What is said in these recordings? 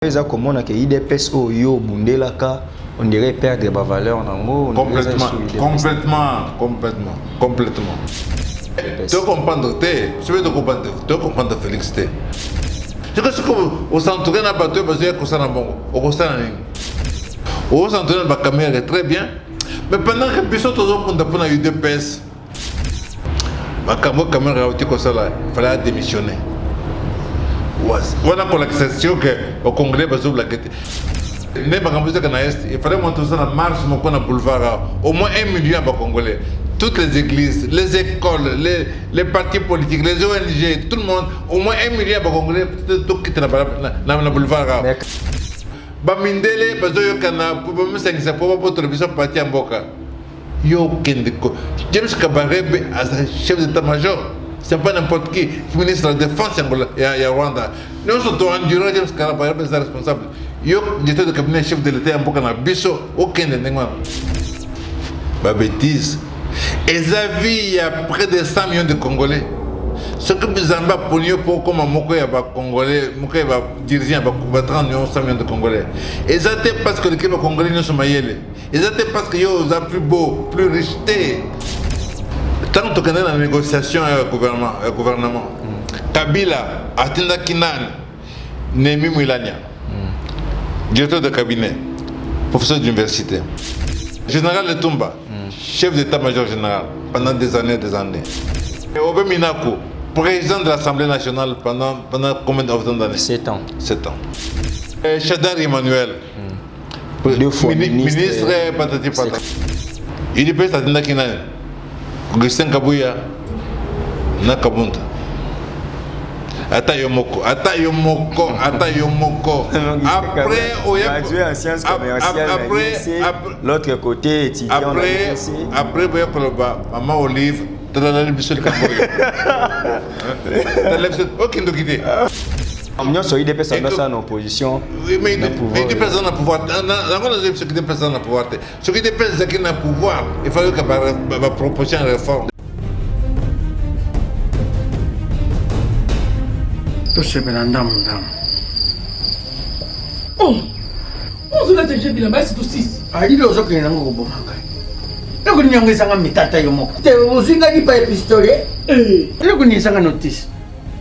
Eza komona ke IDPS oyo bundelaka on dirait perdre ba valeur nango complètement. Tu comprends je vais te comprendre Félix T. Je pense que au centre na bateau parce que ça na bon au centre au centre na caméra très bien mais pendant que biso toujours pour IDPS ba caméra auti ko ça là il fallait démissionner. Voilà pour l'accession que au Congrès bazou la guette. Il fallait montrer ça la marche mon boulevard au moins 1 million de Congolais. Toutes les églises, les écoles, les partis politiques, les ONG, tout le monde, au moins 1 million de Congolais tout qui dans le boulevard. Bamindele bazo yokana pour me sentir pour télévision parti en boka. Yo kendiko. James Kabarebe as chef d'état-major. C'est pas n'importe qui, ministre de la Défense et Rwanda. Nous sommes endurés, James Kabarebe est responsable. Yo, j'étais de cabinet chef de l'État en Bokana Bisso, aucun des nègres. Bah bêtise. Et il y a près de 100 millions de Congolais. Ce que vous avez pour comme Moko y a Congolais, Moko y a dirigeant, 30 millions, 100 millions de Congolais. Et c'était parce que les Congolais ne sont pas yélés. Et c'était parce que yo, vous avez plus beau, plus richté. Tant que tu connais la négociation avec le gouvernement, Kabila, Atinda Kinan, Nemi Mouilania, directeur de cabinet, professeur d'université, général Letumba, chef d'état-major général pendant des années. Et Obe Minako, président de l'Assemblée nationale pendant combien d'années? 7 ans. 7 ans. Et Chadar Emmanuel, 2 fois ministre patati patati. Il est peut-être Atinda Kinan. Augustin Kabouya Nakabunta Ata Yomoko après l'autre côté étudiant après Maman Olive aucun de quitter nous sommes des personnes en opposition. Oui, mais des personnes à pouvoir. Ce qui des personnes à pouvoir. Ce qui des personnes qui n'ont pouvoir, il fallait que ma proposer une réforme. Tout ce que l'on a. Oh, on a déjà dit la base de 6. Ah, il y a des gens qui n'ont pas de vous n'avez pas de mitata yomoko. Vous n'avez pas de pistolet. Vous n'avez pas de notice.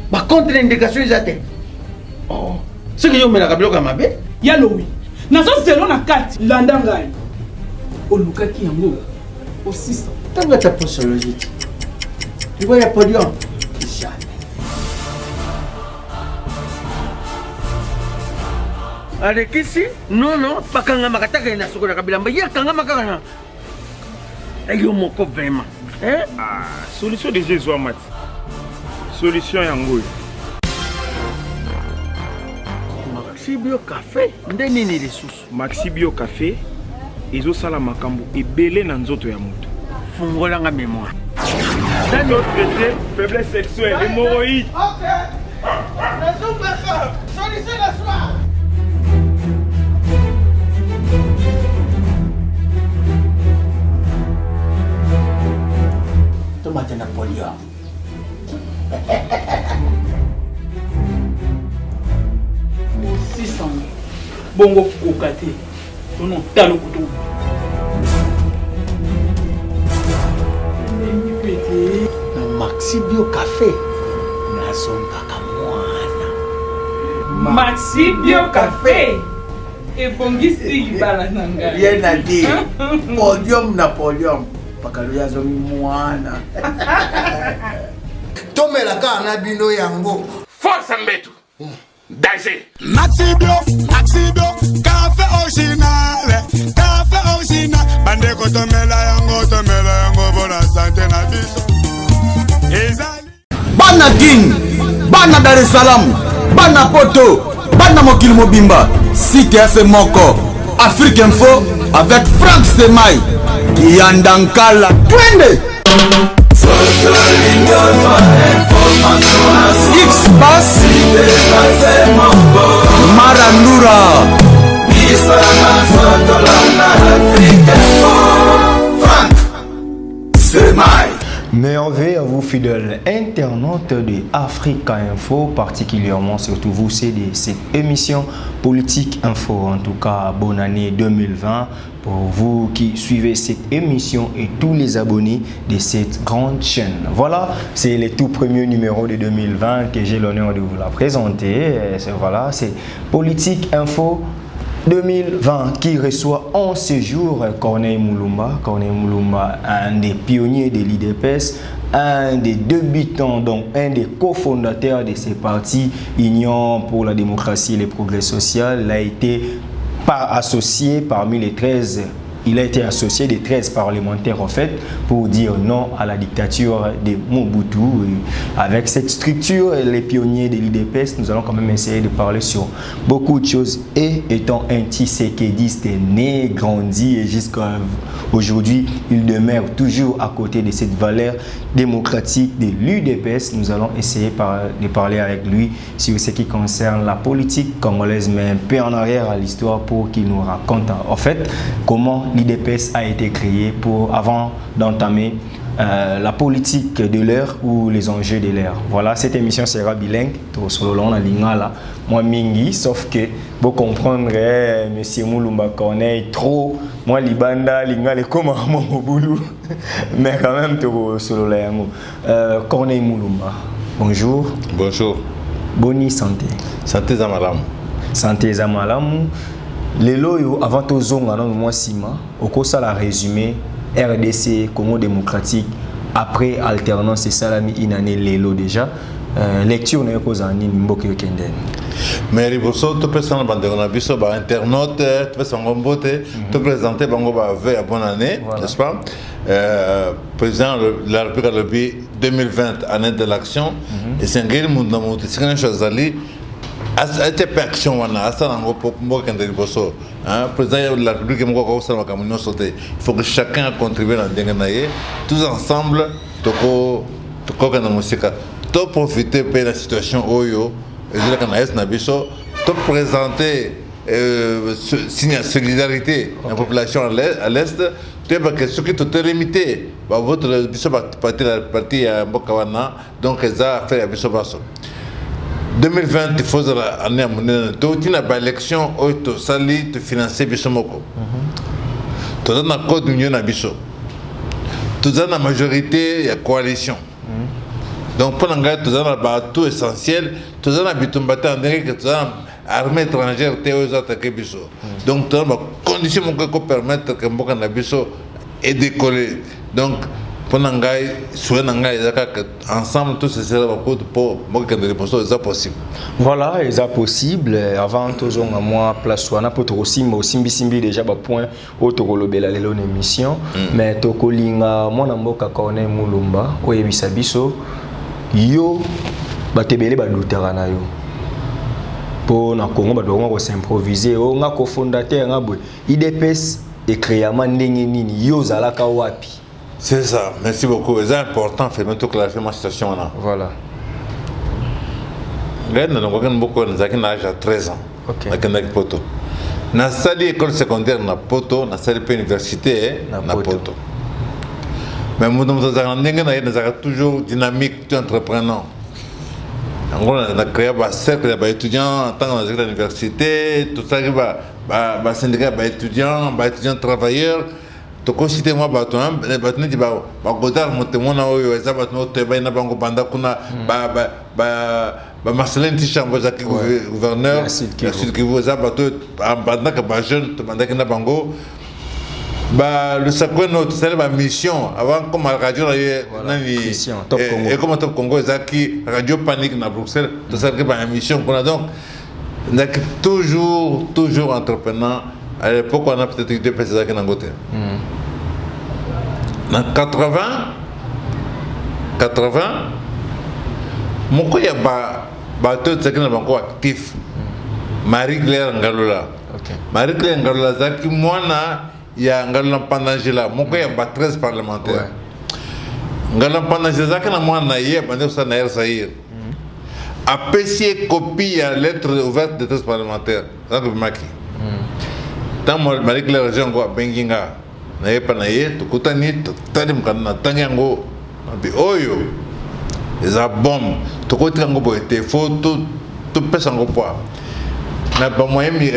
Par contre, l'indication est à terre. Oh, ce que je me rappelle comme un bébé. Yaloui. Nazo zelo na kati landangai. Olukaki yango au 600. Tu vas ta posologie. Tu vois, il y a podium. Jamais. Avec ici, non, pas quand on m'a attaqué na soko na kabila. Mais il y a quand on m'a attaqué. Et yo moko vraiment. Hein? Ah, solution de Jésus Amat. Solution yango. Maxibio Café, ndeni ni ressources. Maxibio Café, ezo sala makambo ebele na nzoto ya moto. Fungola nga mémoire. Dans notre traité, faiblesse sexuelle, hémorroïde. Ok. Solution la soir. Tomate Napoléon. Bongo kokate. Non, talo kutu. Maxibio Café. Nazonga kamwana. Maxibio Café. Et bongisi bala nanga. Rien à dire. Podium Napoléon. Pakaluya zomi mwana. Tomela ka na bino yango. Force Mbetu. Danger. Maxibio, café original. Bande ko tomela yango bona santé na biso. Ezali. Bana King, bana Dar es Salaam, bana Poto, bana Mokili Mobimba. Site FM moko. Afrique Info avec Frank Stemai. Kiandankala. Twende. X-Bass Marandura Frank Semai Merveille à vous fidèles internautes de Africa Info, particulièrement surtout vous, c'est de cette émission Politique Info. En tout cas, bonne année 2020 pour vous qui suivez cette émission et tous les abonnés de cette grande chaîne. Voilà, c'est le tout premier numéro de 2020 que j'ai l'honneur de vous la présenter. Voilà, c'est Politique Info 2020 qui reçoit en séjour Corneille Mulumba. Corneille Mulumba, un des pionniers de l'IDPS, un des débutants, donc un des cofondateurs de ces partis Union pour la démocratie et le progrès social. Il a été associé parmi les 13. Il a été associé des 13 parlementaires en fait pour dire non à la dictature de Mobutu. Avec cette structure, les pionniers de l'IDPS, nous allons quand même essayer de parler sur beaucoup de choses. Et étant un Tshisekediste né, grandi et jusqu'à aujourd'hui, il demeure toujours à côté de cette valeur démocratique de l'UDPS. Nous allons essayer de parler avec lui sur ce qui concerne la politique congolaise, mais un peu en arrière à l'histoire pour qu'il nous raconte en fait comment l'IDPS a été créé avant d'entamer la politique de l'heure ou les enjeux de l'heure. Voilà, cette émission sera bilingue, sur le long de l'ingala, moi mingi, sauf que vous comprendrez, monsieur Mulumba Corneille, trop, moi libanda, l'ingala comme à mon boulot, mais quand même, sur le long. Corneille Mulumba, bonjour. Bonjour. Bonne santé. Santé Zamalam. Santé Zamalam. Les loyaux, avant tout zonga non moi sima, au cours la résumé RDC Congo démocratique après alternance et salami inane lelo déjà lecture n'est pas en nimboke kenden. Mais riboso to personne bandona biso ba internaute to personne ngombote to présenter bango ba veille à bonne année, n'est-ce pas? Président de la République 2020 année de l'action et c'est un grand monde dans monde c'est une chose ali cette action wana asa nango poko kende boso président de la République moko ko sala kamunyo sauté il faut que chacun contribue dans dengenaye tous ensemble toko kana musika to profiter de la situation oyo et de la kana na biso to présenter signe de solidarité la population à l'est tu pas que ce qui est limité votre biso parti à Bokawana donc ça fait biso baso 2020 il faut l'année à monnaie tu n'as pas élection auto sali te financer bisomoko tu as un code d'union à biso tu as la majorité ya coalition donc pour l'engagement tu as tout essentiel tu as l'habitum battant que tu as armée étrangère tu as attaqué biso donc tu as condition pour permettre que mboka na biso et décoller donc pour l'engager soit l'engager ensemble tout ce sera pour moi que les postes c'est possible. Voilà, c'est possible. Avant tout ça, moi place soit na pour aussi mais aussi simbi déjà ba point auto lobela lelo émission mais to kolinga moi na mboka Corneille Mulumba oyebisa biso yo batebele ba dutara na yo. Pour na Congo ba doka ko s'improviser o nga ko fondateur nga boy IDPS et créama ndenge nini yo zalaka wapi. C'est ça, merci beaucoup. C'est important, fait maintenant clarifier ma situation là. Voilà. Regarde, nous avons beaucoup de gens qui ont 13 ans. Ok. Dans Poto. Dans la salle école secondaire na Poto, dans la salle université na Poto. Mais nous avons toujours dynamique, tout entreprenant. On a créé un cercle d'étudiants en tant que l'université, tout ça qui va syndicat d'étudiants, étudiants travailleurs. Toko cité moi baton batone di ba godar motemona oyo eza batone teba na bango banda kuna ba Marcelin Tichambo zaki gouverneur Sud Kivu eza bato banda ka ba jeune to banda na bango ba le sakweno to sala ba mission avant comme radio nani et comme Top Congo ezaki radio panique na Bruxelles to sala ba mission qu'on a donc toujours entrepreneur. À l'époque, on a peut-être eu deux personnes qui ont été. En 80, mon coïa bateau de qui sont actif. Marie-Claire Ngalola. Marie-Claire Ngalola, Zaki, moi, il y a Ngalola Pandangela. Mon coïa bat 13 parlementaires. Ngalola Pandangela, qui moi, il y a Nair Zahir. Apprécier copie à lettre ouverte de 13 parlementaires. Ça, c'est Maki. Tant Marie-Claire Jean Benginga, n'ayez pas naïe, tout coutani, tout tadim kana tanyango, Puis oyo les bombe to côté ngo boité photo to pesa ngo poa na ba moyen mi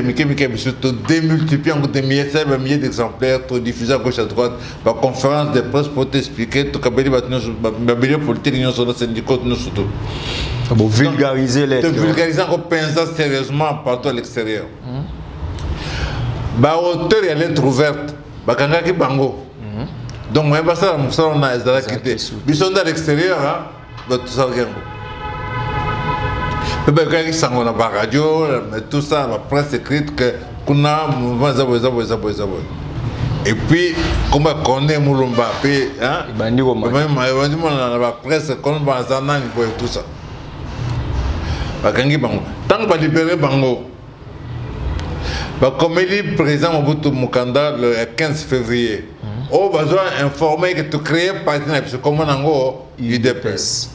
surtout démultiplier en des milliers d'exemplaires to diffuser à gauche à droite par conférence de presse pour t'expliquer to kabeli ba politique union sur le syndicat nous surtout pour vulgariser les vulgariser en pensant sérieusement partout à l'extérieur ba auteur ya lettre ouverte ba kanga ki bango donc moi pas ça on a ezala quitté bison à l'extérieur hein tout ça mais quand ils sont dans la radio tout ça la presse écrite que kuna et puis comme on connaît Moulumba puis hein bandi ko même la presse comme bazana ni tout ça bakangi bango tant ba libérer bango ba comme il président Mobutu Mukanda le 15 février on va informer que tu crées parti na biso comme nango UDPS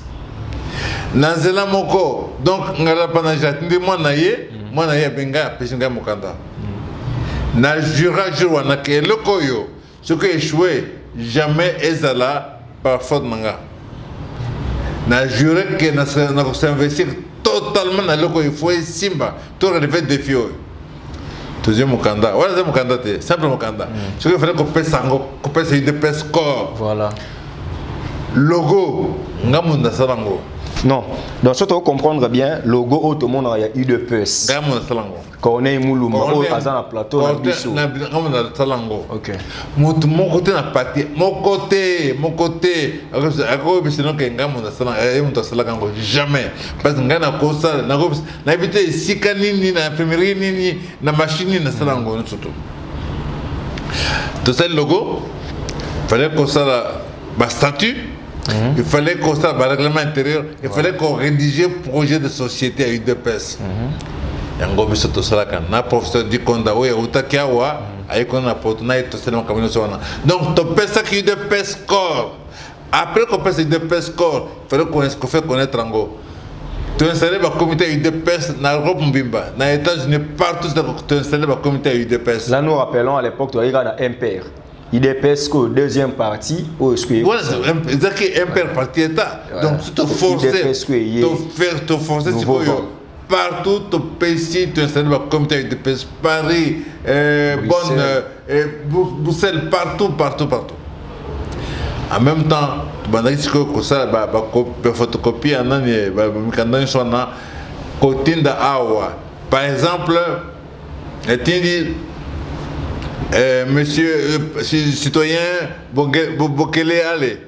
Nazela moko donc ngala pana jatindi mwana ye benga pesinga Mukanda na jura jour na ke lokoyo ce que échoué jamais ezala par faute manga na juré que na s'investir totalement na lokoyo faut simba tout relever défi deuxième Mukanda voilà c'est Mukanda te simple Mukanda ce que fallait qu'on pèse sango qu'on pèse UDPS corps voilà logo ngamunda salango. Non, donc ça tu comprendre bien, logo au tout le monde a UDPS. Ngamunda salango. Corneille Moulumba, au Azana plateau na biso. Ngamunda salango. OK. Mon côté na parti, mon côté. Ako bisino ke ngamunda salango, ngamunda salango jamais. Parce que ngana kosa na éviter sika nini na imprimerie nini na machine na salango surtout. Tout ça le logo, fallait qu'on ça la statut. Il fallait qu'on ait un règlement intérieur, il fallait qu'on rédige un projet de société à UDPS. Yango biso to sala kan na professeur du Konda oya utakiawa ayiko na portuna to sala kamino sona. Donc to pesa ki UDPS corps. Après qu'on pesa UDPS corps, il fallait qu'on fait connaître Ango. Tu installé le comité UDPS dans l'Europe Mbimba, dans les États-Unis partout tu installé le comité UDPS. Là nous rappelons à l'époque tu regardes MPR. UDPS que deuxième partie ou est-ce que voilà c'est que MPR parti état donc tu te forcer te forcer partout tu pays tu installes le comité UDPS Paris Bruxelles partout en même temps tu vas dire que ça va photocopier en année mikanda sona kotinda awa par exemple monsieur citoyen Bokele Ale,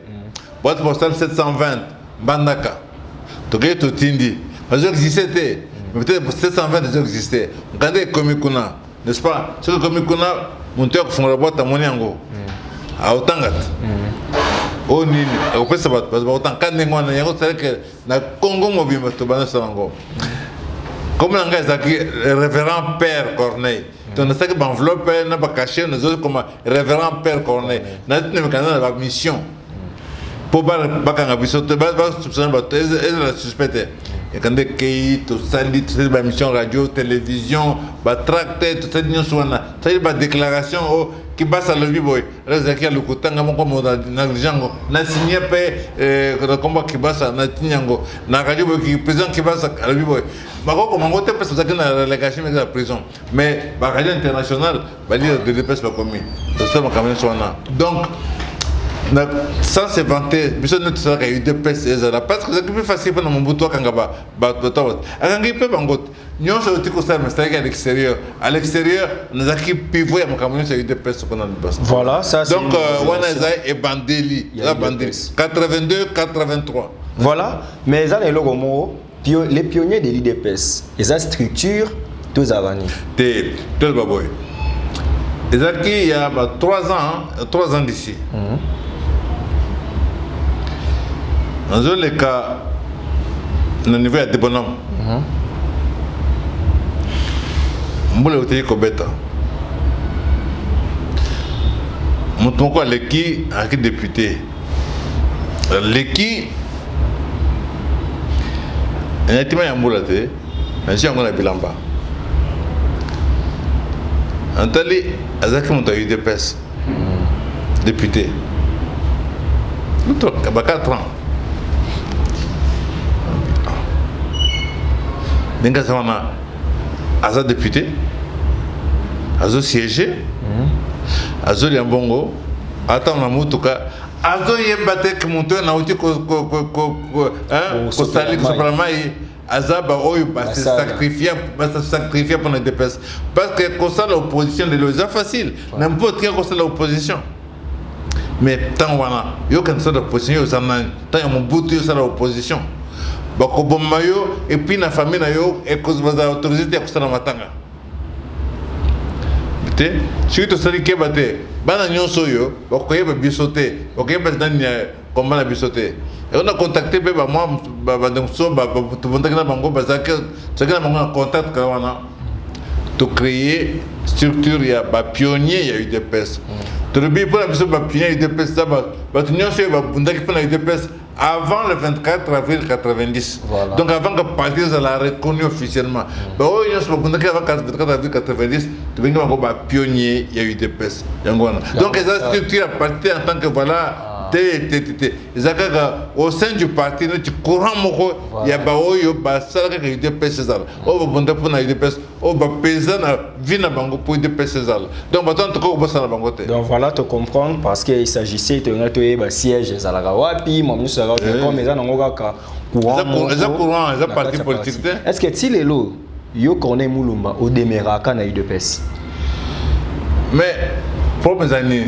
boîte postale 720, Bandaka. Donc, il y a tout Tindi. Parce que existait, mais peut-être 720 déjà existait. Regardez Komikuna, n'est-ce pas? Ce que Komikuna, mon théâtre font la boîte à Moniango, à Otangat. Oh, Nini, au Pessabat, parce que autant quand on a c'est que na Congo mobile, tu vas dans comme le révérend Père Corneille. Donc, c'est que l'enveloppe n'a pas caché, nous autres comme révérend Père Corneille. Nous avons une mission. Pour que la suspecte. Et quand tout ça, toute mission radio, télévision, tracté, tout ça, c'est une déclaration qui passe à l'objet. Rézaki a le côté, n'a signé le combat qui passe à Natinyango, n'a radio qui présente qui passe à l'objet. Comme on vote parce que c'est la relégation de la prison, mais la radio internationale va dire de l'UDPS pas commis. Donc ça c'est vanté, mais ça ne sera qu'à UDPS parce que c'est plus facile pour mon bouton quand gaba bateau. Alors qu'il peut bangot, nous sommes aussi constamment mais à l'extérieur. À l'extérieur, nous avons pivot à mon camion c'est UDPS qu'on a le bas. Voilà, ça c'est. Donc Wanaza et Bandeli, la Bandeli 82 83. Voilà, mais ça les logos les pionniers de l'UDPS, ils ont structure tous avani. T'es le baboy. Et ça qui il y a 3 ans d'ici. Dans le cas, au niveau de bonhomme, je vais vous dire que l'équipe est député. L'équipe est député. Mais si on a bilamba. Antali, Azaki monta UDPS. Député. 4 ans. Denga Sawana, Aza député, Azo siégé, Azo Liambongo, attends, on a moutuka, Azo Yembatek monteur, na outi ko sali ko sapramai, Aza ba oyo ba se sacrifier pour la DPS. Parce que comme l'opposition de l'OSA facile, n'importe qui a comme l'opposition. Mais tant wana, yo kan sa l'opposition, yo sana, tant mon bout yo sa l'opposition. Bako bombayo et puis na famille na yo et cause baza autorité ya kusana matanga. Bité, si to sali ke bate, bana nyonso yo, bako yeba bisote, bako yeba ndani ya combat na bisote. Et on a contacté pe ba moi ba donc so ba to bonta na bango bazaka, tsaka na bango contact kawana. To créer structure ya ba pionnier ya UDPS. To le pour la biso ba pionnier UDPS ça ba to nyonso ba bunda ki na UDPS avant le 24 avril 90. Voilà. Donc avant que le parti soit reconnu officiellement. Bah oui, avant le 24 avril 90, tu viens de pionnier, il y a eu des PES. Donc les structures à partir en tant que voilà, au sein du parti, tu courant il y a ça qui a eu des PES. Oh, bon, pour la UDPS, oh, paysan vient à Bango pour des PES. Donc donc voilà, tu comprends parce qu'il s'agissait de siège à la Rawapi, est-ce que si les lots, yo connaît Moulumba au Demeraka na UDPS? Mais pour mes amis,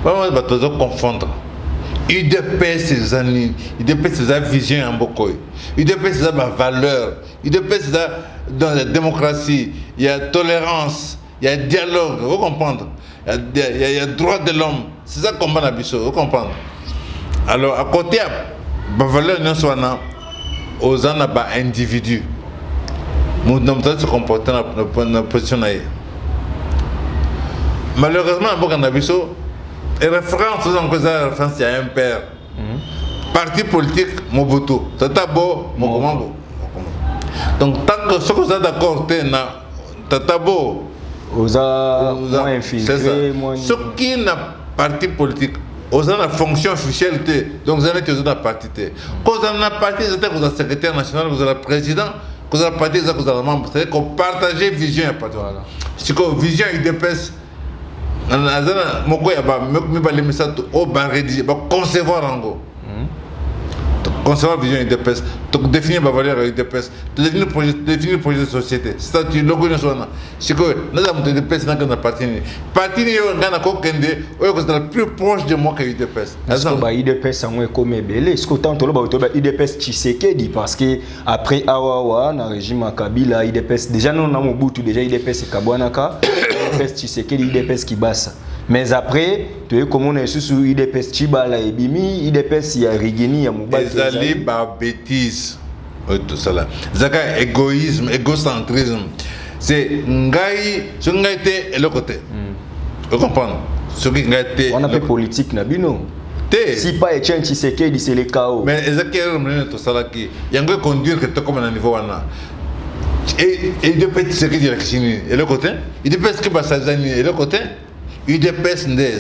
on va toujours confondre. UDPS ses amis, UDPS ses vision en Bokoy, UDPS ses valeurs, UDPS dans la démocratie, il y a tolérance, il y a dialogue, vous comprenez? Il y a droit de l'homme, c'est ça qu'on va n'abisso, vous comprenez? Alors à côté la valeur non soit aux individus nous devons se comporter dans la position. Malheureusement à Bisso et référence il y a un père parti politique Mobutu Tatabo Mokomambo. Donc tant que ce que vous êtes d'accord Tatabo moins infiltré ce qui n'a parti politique aux la fonction officielle, donc vous avez la partie. Quand vous avez la partie, vous êtes le secrétaire national, vous êtes le président, vous avez la partie, vous êtes le membre. C'est-à-dire qu'on partage vision. C'est que vision UDPS, concevoir en gros. Concevoir vision UDPS, définir ma valeur UDPS, définir le projet de société. C'est-à-dire que logo c'est que nous avons des UDPS dans la partie. Partie est plus proche de moi que UDPS. Est-ce que UDPS est comme belé? Est-ce que tant que UDPS Tshisekedi parce que après Awawa dans le régime Kabila UDPS déjà nous avons Mobutu déjà UDPS Kabwanaka UDPS Tshisekedi UDPS Kibasa. Mais après, tu es comme on est sur UDPS Chibala et Bimi, UDPS il y a Rigini, il y a Mouba. Les bêtises, tout ça là. Zaka égoïsme, égocentrisme. C'est Ngaï, ce Ngaïté et le côté. Vous comprenez? Ce qui Ngaïté. On appelle politique Nabino. Si pas Etienne Tshisekedi, c'est le chaos. Mais exactement, tout ça là qui. Il y a un conduire que tu comme un niveau là. Et UDPS Tshisekedi et le côté. UDPS Kibasazani et le côté. UDPS n'est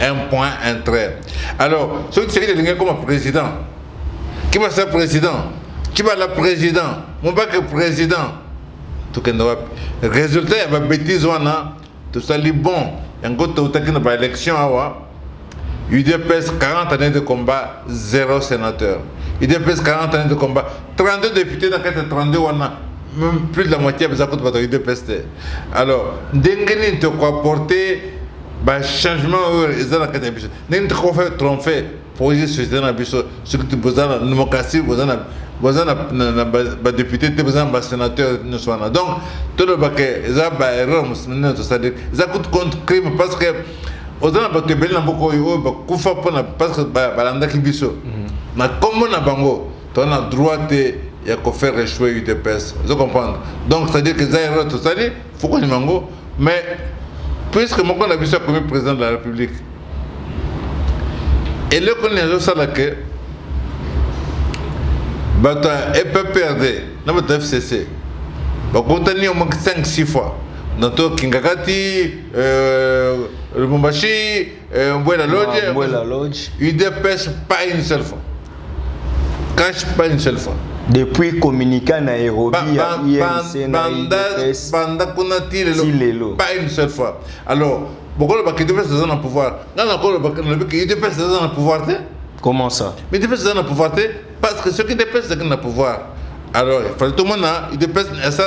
un point, un trait. Alors, ce qui est comme président, qui va ser président, qui va la président, mon bac est président. Tout le résultat, il y a des bêtises, tout ça est bon. Il y a une élection, UDPS 40 années de combat, 0 sénateur. UDPS 40 années de combat, 32 députés dans 32 même plus de la moitié de la UDPS. Alors, Dengeni te quoi porter changement ils ont la catégorie n'est pas qu'on fait tromper pour les sociétés dans la ce que tu besoin de démocratie besoin de député besoin de sénateur ne soit là donc tout le baquet ils ont erreur musulmane tout ça ils ont contre crime parce que aux gens battu bel na beaucoup ils kufa parce que balanda kibiso na comme na bango tu as droit de ya ko faire échouer UDPS vous comprenez donc c'est à dire que ils ont erreur tout ça faut qu'on y mango mais puisque mon a vu ça comme président de la République, et le connaît ça là que, EPPRD, notre FCC, quand on a au moins 5-6 fois, Danto Kingakati, Lubumbashi, Mbouela Lodge. UDPS pas une seule fois. Cache pas une seule fois. Depuis communiqué à Nairobi, pas une seule fois. Alors, pourquoi le UDPS est dans le pouvoir? UDPS est dans le pouvoir. Comment ça? Mais UDPS est dans le pouvoir parce que ce qui UDPS est dans le pouvoir. Alors, il fallait tout le monde, UDPS, ça,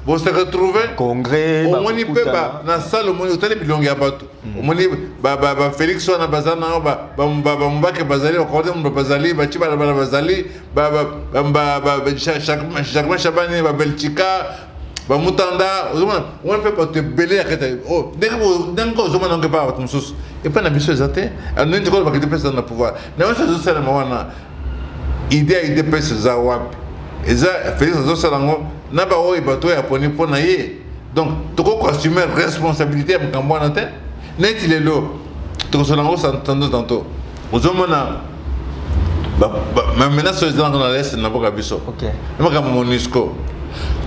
vous se retrouvez congrès au moins peut dans la salle au moins hôtel puis longue abatou au moins Félix Soana bazana mbake bazali accordé mon bazali ba chiba la bazali chaque Chabani ba Belchika ba Mutanda on peut pas te beler à oh d'un coup on ne pas comme sous et pas na biso zate on ne dit pas que UDPS dans le pouvoir na on se ça na idée UDPS za wapi eza Félix Soana naba oyi bato ya poni pona ye donc toko ko assumer responsabilité am kambwana te neti lelo toko solango santando tanto ozomona ma menace aux dans l'est na boka biso OK maka MONUSCO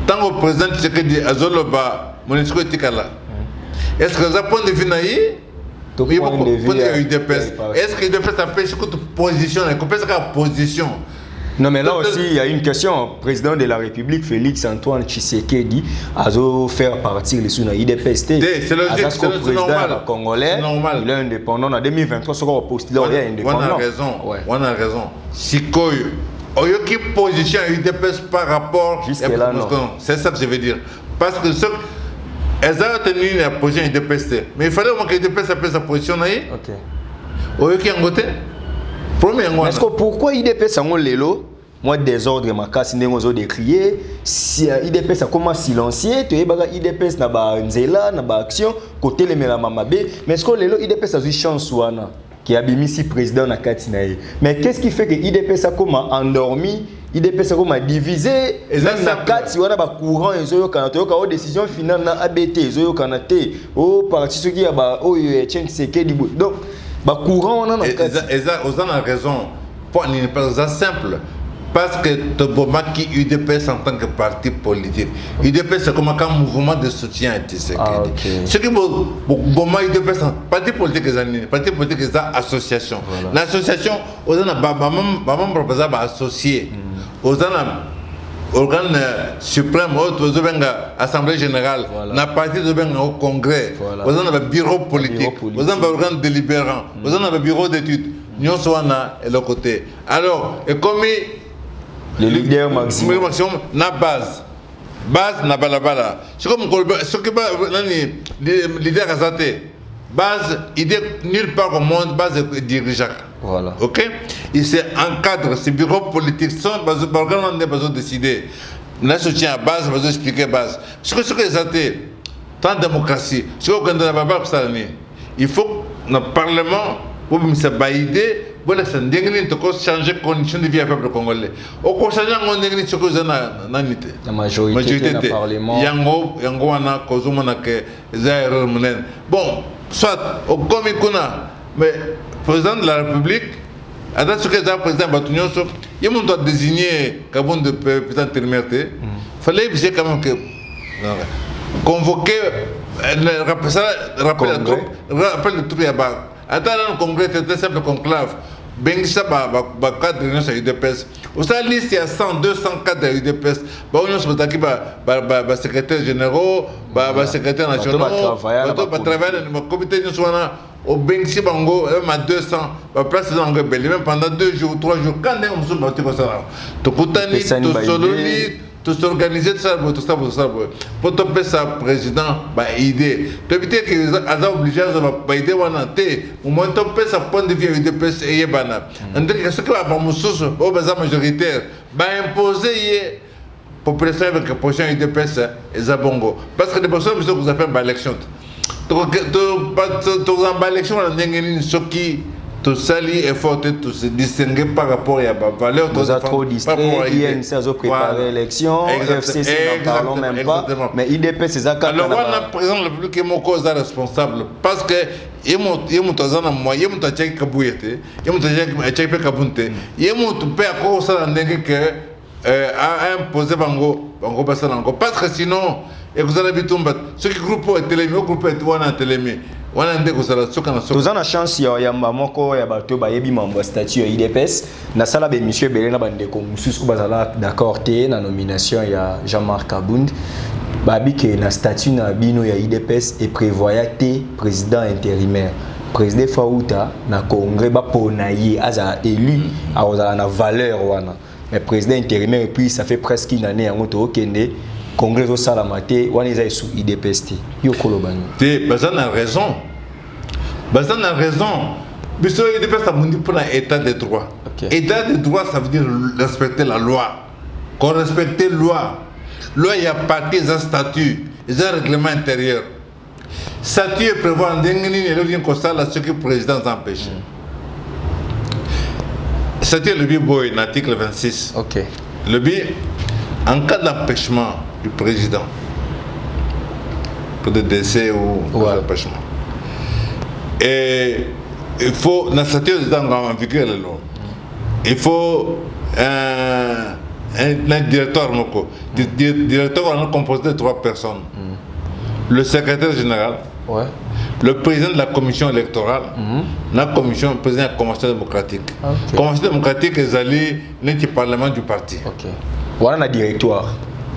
tango président Tshisekedi azoloba MONUSCO etikala est-ce que ça point de vue na ye to point de vue ya UDPS est-ce que UDPS a fait cette position et que peut-être position. Non, mais là aussi, il y a une question. Le président de la République, Félix Antoine Tshisekedi, a fait partir les sous IDPST. C'est logique, c'est normal. Congolais, il est indépendant. En 2023, ce qu'on postulé, il est indépendant. On a raison. Si qui position UDPS par rapport à c'est ça que je veux dire. Parce que elles ont tenu la position UDPST. Mais il fallait au moins que UDPS appelle sa position. Ok. Qui en côté? Est-ce que pourquoi IDPS a lelo moi désordre ma casse n'engo décrier si IDPS a comment silencier tu eba IDPS na ba nzela na ba action côté les mela mamabe mais est-ce que lelo IDPS a eu chance wana qui a bimisi président na katinae mais qu'est-ce qui fait que IDPS a comment endormi IDPS a comment divisé na kati wana ba courant ezoyo kana to ka décision finale na ABT ezoyo kana te au parti ce qui a ba o Etienne Tshisekedi donc bah courant on a raison pour une personne simple parce que Tobomaki UDPS en tant que parti politique UDPS c'est comme un mouvement de soutien à Tshisekedi ce qui Boma UDPS parti politique c'est association l'association aux membres associés aux organe suprême au assemblée générale na parti au congrès aux un bureau politique aux un organe délibérant aux un bureau d'études nous sommes et le côté alors et comme le leader maximum na base na balabala c'est comme ce que leader azaté base idée nulle part au monde base dirigeant. Voilà. Ok. Il s'encadre, ces bureaux politiques sont on a besoin de décider. On soutien à base, besoin d'expliquer base. Ce que les athées, tant de démocratie, ce que nous avons il faut le Parlement pour se baider pour changer les conditions de vie du peuple congolais. Au changer les conditions de la majorité du Parlement. Yango wana kozomona ke erreur munen. Bon, soit au komikuna mais président de la République, à ce que le président Batunyon, il doit désigner Kabon de président intérimaire. Il fallait quand même que convoquer, rappeler le truc là-bas. Attends, le congrès était simple conclave. Bengisa cadre de l'Union UDPS. Au sein de liste, il y a 100, 200 cadres de l'UDPS. L'Union c'est secrétaire généraux, secrétaire national, travailler dans le comité de soins. Au Bengsi Bango, à 200, place dans le Belgique, même pendant 2 jours, 3 jours, quand on se bat, tout Koutani, tout Sololi, tout s'organiser, tout ça. Pour topper sa président, idée. Tu éviter qu'ils soient obligés de aider Wanate, au moins topper sa point de vue UDPS et Yébana. On dit que ce que la Bamoussous, au bazar majoritaire, imposer pour presser avec la position UDPS et Zabongo. Parce que les personnes qui vous appellent l'élection. Tu as l'élection, ce qui te salit et faut se distinguer par rapport à la valeur. Vous êtes trop distrait, INC a préparé l'élection, FCC n'en parlons même pas, mais IDP c'est ça. Alors, on a président le public qui est mon cause responsable parce que il y a mon tazan moi, il y a mon tachek kabouyete, il y a mon tachek kabunte, il y a mon père à cause de que a imposé Bango Bassalango parce que sinon et vous allez bitumba ce qui groupe est télémé groupe est wana télémé wana ndeko sala soka na soka tozana chance ya moko ya bato ba yebi mambo statut ya IDPS na sala be monsieur Belena bandeko mususu bazala d'accord te na nomination ya Jean-Marc Kabund babi ke na statut na bino ya IDPS et prévoyait te président intérimaire président Fauta na congrès ba ponaye aza élu a ozala na valeur wana mais président intérimaire et puis ça fait presque une année en auto okende congrès au salamate wana eza sous IDPS te yo kolobani te bazana a raison biso IDPS a mundi pour un état de droit état de droit ça veut dire respecter la loi qu'on respecte la loi il y a parti des statuts des règlements intérieurs statut prévoit en dengini et le constat la ce que le président empêche statut le boy l'article 26 le en cas d'empêchement du président pour des décès ou d'empêchement et il faut dans statut en vigueur le loi il faut un directeur directeur on a composé de 3 personnes le secrétaire général le président de la commission électorale la commission président de la convention démocratique convention démocratique est allé dans parlement du parti voilà un directoire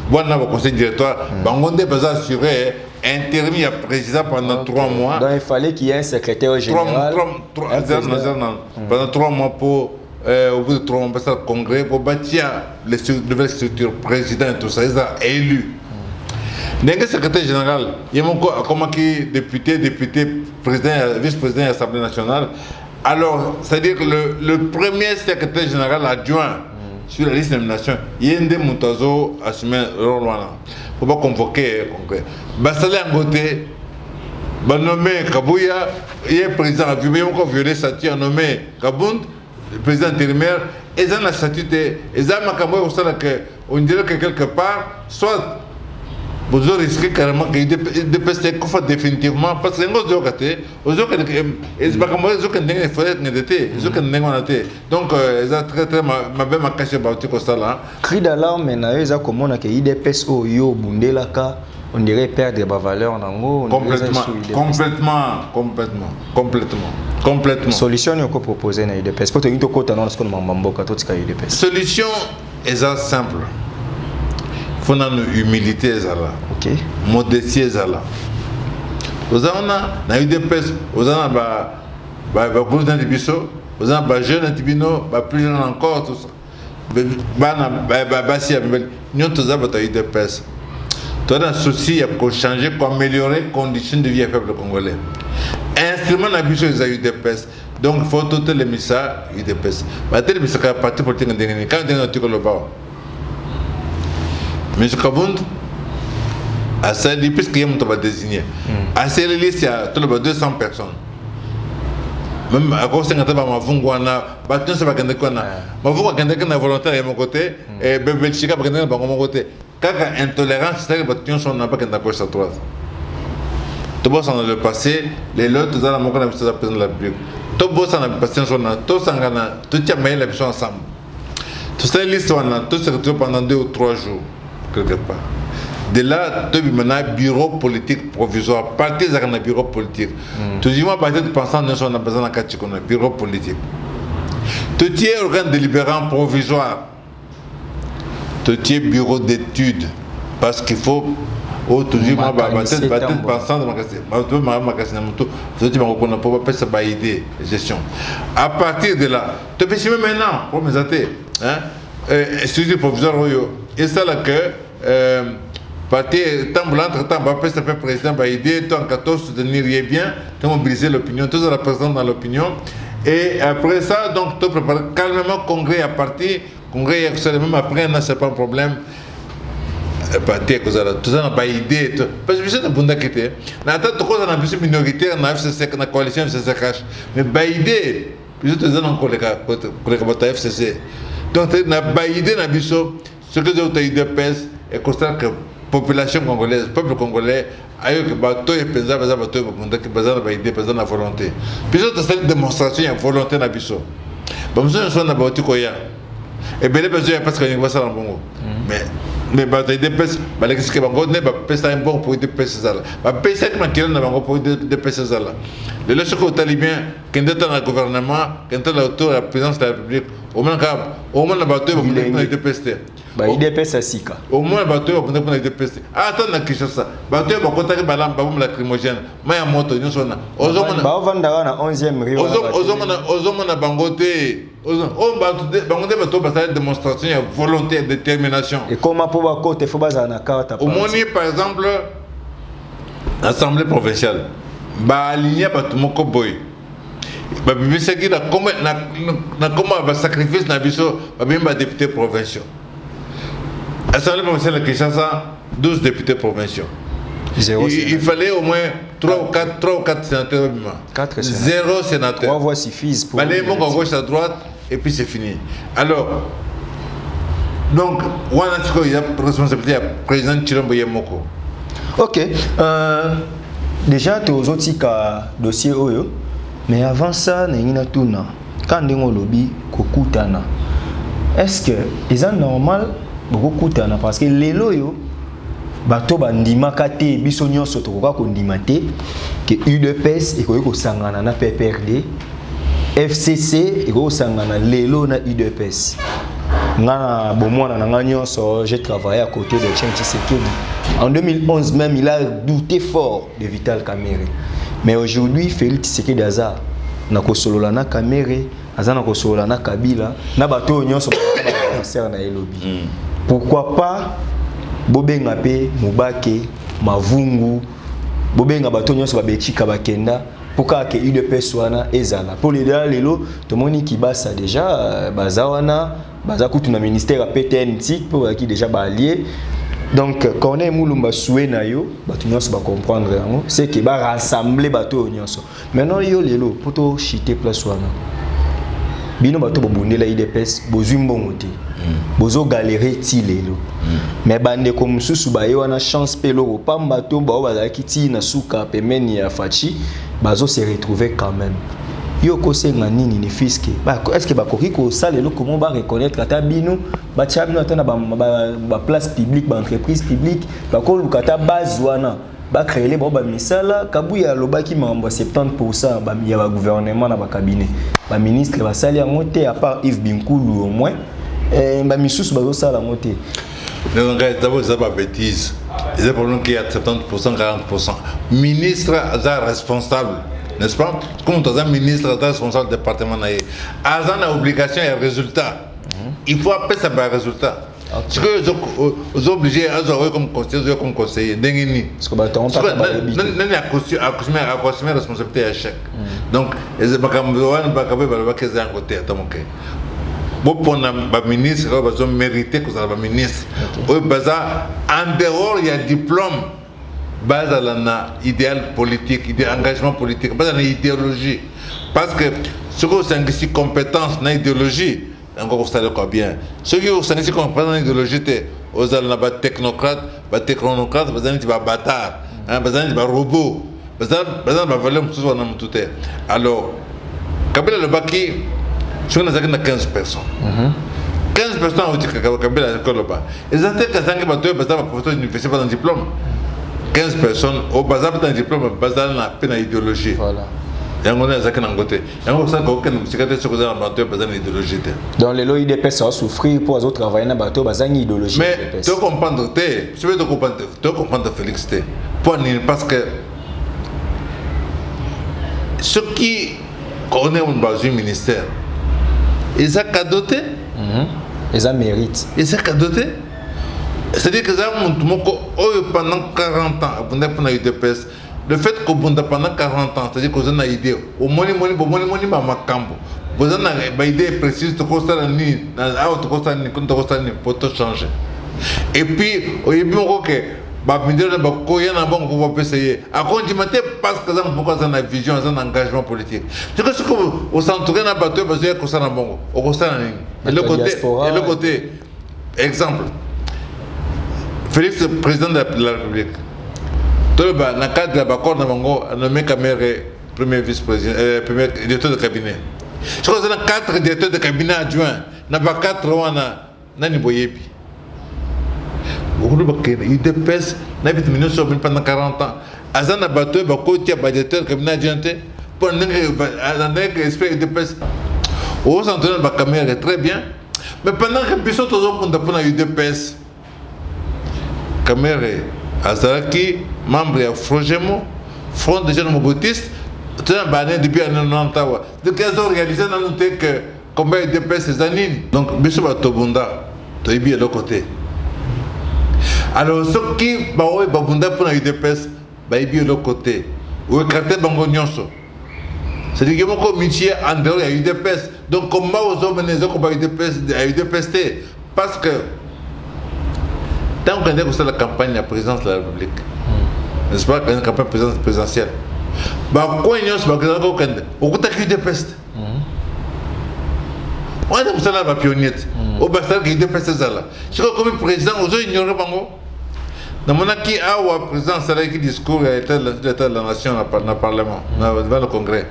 voilà le conseil directoire bangonde besoin assurer intérim il y a président pendant 3 mois donc il fallait qu'il y ait un secrétaire général pendant 3 mois pour au bout de 3 mois passer le congrès pour bâtir les nouvelles structures président et tout ça ils ont élu le secrétaire général il y a comme qui député président vice-président de l'Assemblée nationale alors c'est à dire que le premier secrétaire général adjoint sur la liste de nomination il y a des moutazo assumé le rôle là pour pas convoquer congrès basale en côté ba nommé Kabouya il y a président a violé statut a nommé Kabund le président intérimaire et dans la statut et ça makambo au sala que on dirait que quelque part soit vous risquez carrément que IDPS qu'on fasse définitivement parce que les gens côté aux autres et c'est pas comme les autres il faut être n'était les autres n'était donc ça très ma bien ma caché bauti comme ça là cri d'alarme na eux ça comme on que IDPS o yo bundelaka on dirait perdre ba valeur nango complètement solution ni ko proposer na IDPS pour to kota non ce qu'on mamboka to tika IDPS solution est simple il faut une humilité, modestie. Vous avez UDPS, vous avez des biso, vous avez des jeunes plus jeunes encore, tout ça. Nous avons des UDPS. Nous avons un souci pour changer, pour améliorer les conditions de vie du peuple congolais. Instrument de biso des UDPS. Donc il faut tout les messages UDPS. Il faut que parti politique quand on le bas. M. Kabund, à Sali, puisqu'il y a un désigné, à cette liste, il y a 200 personnes. Même à cause de ma vungwana, bâton ça va gagner quoi na, ma vungwana gagner qu'on a volontaire à mon côté, et Belgique va gagner à mon côté. Quand intolérance, c'est que bâton sont n'a pas gagner quoi ça toi. Tout boss dans le passé, les lots tous à mon côté ça présent la Bible. Tout boss en a passé son na, tout sangana, tout tient mais la personne ensemble. Tout ça liste on a tout se retrouve pendant 2 ou 3 jours. Quelque part. De là, tu as un bureau politique provisoire. Parti de un bureau politique. Tu dis, moi, parti de pensant que nous avons besoin d'un bureau politique. Tu tiens organe délibérant provisoire. Tu tiens bureau d'études. Parce qu'il faut. Oh, tu dis, moi, parti de pensant que ma ça idée gestion. À partir de là, tu peux même maintenant, pour mes athées, structure provisoire, et ça là que parti tant entre-temps ça fait président va aider tant qu'à soutenir bien tant mobiliser l'opinion tous la présence dans l'opinion et après ça donc tu prépares calmement congrès à partir congrès même après c'est pas un problème parti que ça tout ça n'a pas idée parce que c'est un bon d'acquitté na tant que ça n'a plus minoritaire na FCC na coalition FCC cash mais pas idée puis tu as encore les FCC donc na pas idée na biso ce que j'ai eu de pèse et constat que population congolaise, peuple congolais, ailleurs que bateau et pesant, bateau que pesant va aider, pesant la volonté. Puis c'est une démonstration, il y a volonté na biso. Bon, nous sommes na bateau koya. Et bien les besoins parce qu'il y a ça en Congo. mais UDPS qu'est-ce que bango ne pesa un bon pour UDPS ça là pesa que manquer na bango pour UDPS ça là le laisse que talibien quand est dans le gouvernement quand est autour de la présidence de la République au moins na bateau pour UDPS UDPS asika au moins bateau pour UDPS attends na Kinshasa bateau ba contacter balam ba bombe lacrymogène maya moto nyonso na ozomona ba vanda na 11e rio ozomona bango te bango te bato basala démonstration ya volonté et détermination et comment pour ba côté faut bazana na carte au moni par exemple l'assemblée provinciale ba aligner bato moko boy ba bibisaki na comment ba sacrifice na biso ba bimba député provinciaux assemblée provinciale de Kinshasa 12 députés provinciaux. Il fallait au moins 3 ou 4 sénateurs. 4 sénateurs. 0 sénateur. 3 voix suffisent pour. Aller à gauche à droite et puis c'est fini. Alors, donc, il y a responsabilité à président Chilombo Yemoko. Ok. Déjà, tu as aux autres dossier Oyo. Mais avant ça, il y a tout. Quand on a un lobby, est-ce que c'est normal beaucoup parce que les loyaux bato bandima kate biso nyonso tokoka kondima te que UDPS ekoki kosangana na PPRD FCC ekoki kosangana lelo na UDPS ngana bomwana na nga nyonso j'ai travaillé à côté de Etienne Tshisekedi en 2011 même il a douté fort de Vital Kamerhe mais aujourd'hui Félix Tshisekedi aza na kosolola na Kamerhe aza na kosolola na Kabila na bato nyonso ba na elobi. Pourquoi pas Bobenga pe Mubake Mavungu Bobenga bato nyonso babechika bakenda pourquoi que UDPS wana ezala pour les lelo tomoni kibasa déjà bazawana baza kutu na ministère à PTN pour qui déjà ba allié donc quand on est mulumba soué na yo bato nyonso ba comprendre yango c'est que ba rassembler bato nyonso maintenant yo lelo pour to chiter place wana bino bato bobundela UDPS bozumbongo te bozo galérer ti lelo mais bande comme susu ba yo na chance pelo pamba to ba bazaki ti na suka pemeni ya fachi bazo se retrouver quand même yo ko senga nini ni fiske ba est-ce que ba koki ko salelo comment ba reconnaître ata bino ba tchabino ata na ba place publique ba entreprise publique ba ko lukata base wana ba créer les ba misala kabuya lobaki mambo 70% ba ya ba gouvernement na ba cabinet ba ministre ba sali yango te à part Yves Binkulu au moins ba misusu bazo sala yango te. Non d'abord c'est pas bêtise. C'est problème qu'il y a 70% 40%. Ministre est responsable, n'est-ce pas? Comme tu as un ministre est responsable du département naïe. Azan a obligation et résultat. Il faut appeler ça par résultat. Ce que les obligés à jouer comme conseiller, d'engagner. Parce que bâton pas pas responsabilité à chaque. Donc, les bacambois ne pas qu'ils aient un côté à ton côté. Bon pour un ministre, ils ont mérité que ça soit ministre. En dehors, il y a diplôme, base à l'idéal politique, engagement politique, base à l'idéologie. Parce que ce qui est une compétence dans l'idéologie, encore vous savez quoi bien. Ceux qui ont une compétence dans l'idéologie, vous avez des technocrates, des technocrates, vous avez des bâtards, vous avez des robots, vous avez des valeurs tout. Alors, Kabila le Baki, je suis 15 personnes. 15 personnes ont dit que Kabila est là-bas. Ils ont dit que c'est un professeur d'université pas un diplôme. 15 personnes au bazar d'un diplôme, bazar na peine idéologie. Voilà. Yango na zaki na ngote. Yango ça ko ken sikate sur dans bateau bazar idéologie. Dans les lois IDPS ça souffrir pour les autres travailler na bateau bazar idéologie. Mais tu comprendre té, je veux te comprendre Félix té. Parce que ce qui connaît un bazar ministère ils ont cadoté. Ils ont mérite. Ils ont cadoté. C'est-à-dire que pendant 40 ans, le fait que pendant 40 ans, c'est-à-dire que vous avez une idée, au moins, vous avez une idée précise de quoi pour tout changer. Et puis, au début, parce que ça pourquoi ça a une vision, ça a un engagement politique. C'est que ce que vous s'entourez dans le bateau, parce que ça a bon. Et le côté, exemple, Félix, président de la République, dans le cadre de l'accord de Mango, a nommé Kamerhe premier vice-président, premier directeur de cabinet. Je crois que c'est 4 directeurs de cabinet adjoints, il n'y a pas 4 Nani Boyebi. UDPS pendant 40 ans. Azana bateau, côté budgétaire, cabinet adjoint, pour un esprit UDPS. Au centre de la caméra très bien. Mais pendant que les gens sont pour UDPS, caméra, Azaraki, membre de Frogemo, Front des jeunes mobotistes, tu as banné depuis 90 ans. Donc, ils ont réalisé dans le temps que combien UDPS c'est Zanine. Donc, Bissou Batobunda, tu es bien de l'autre côté. Alors, ceux qui ont Babunda pour l'UDPS, ils sont bien de l'autre côté. Ou écarté Bango Nyonso. C'est-à-dire qu'il y a un métier en dehors de l'UDPS. Donc, comment vous avez mené l'UDPS? Parce que, tant qu'on est la campagne de la présidence de la République, n'est-ce pas, une campagne présidentielle, pourquoi il y a l'UDPS? On a dit que la pionnette. Au bastard qui UDPS est là. Je crois que le président, vous avez ignoré Bango. Dans mon acquis, le président Saleh qui discours à l'état de la nation dans le Parlement, devant le Congrès.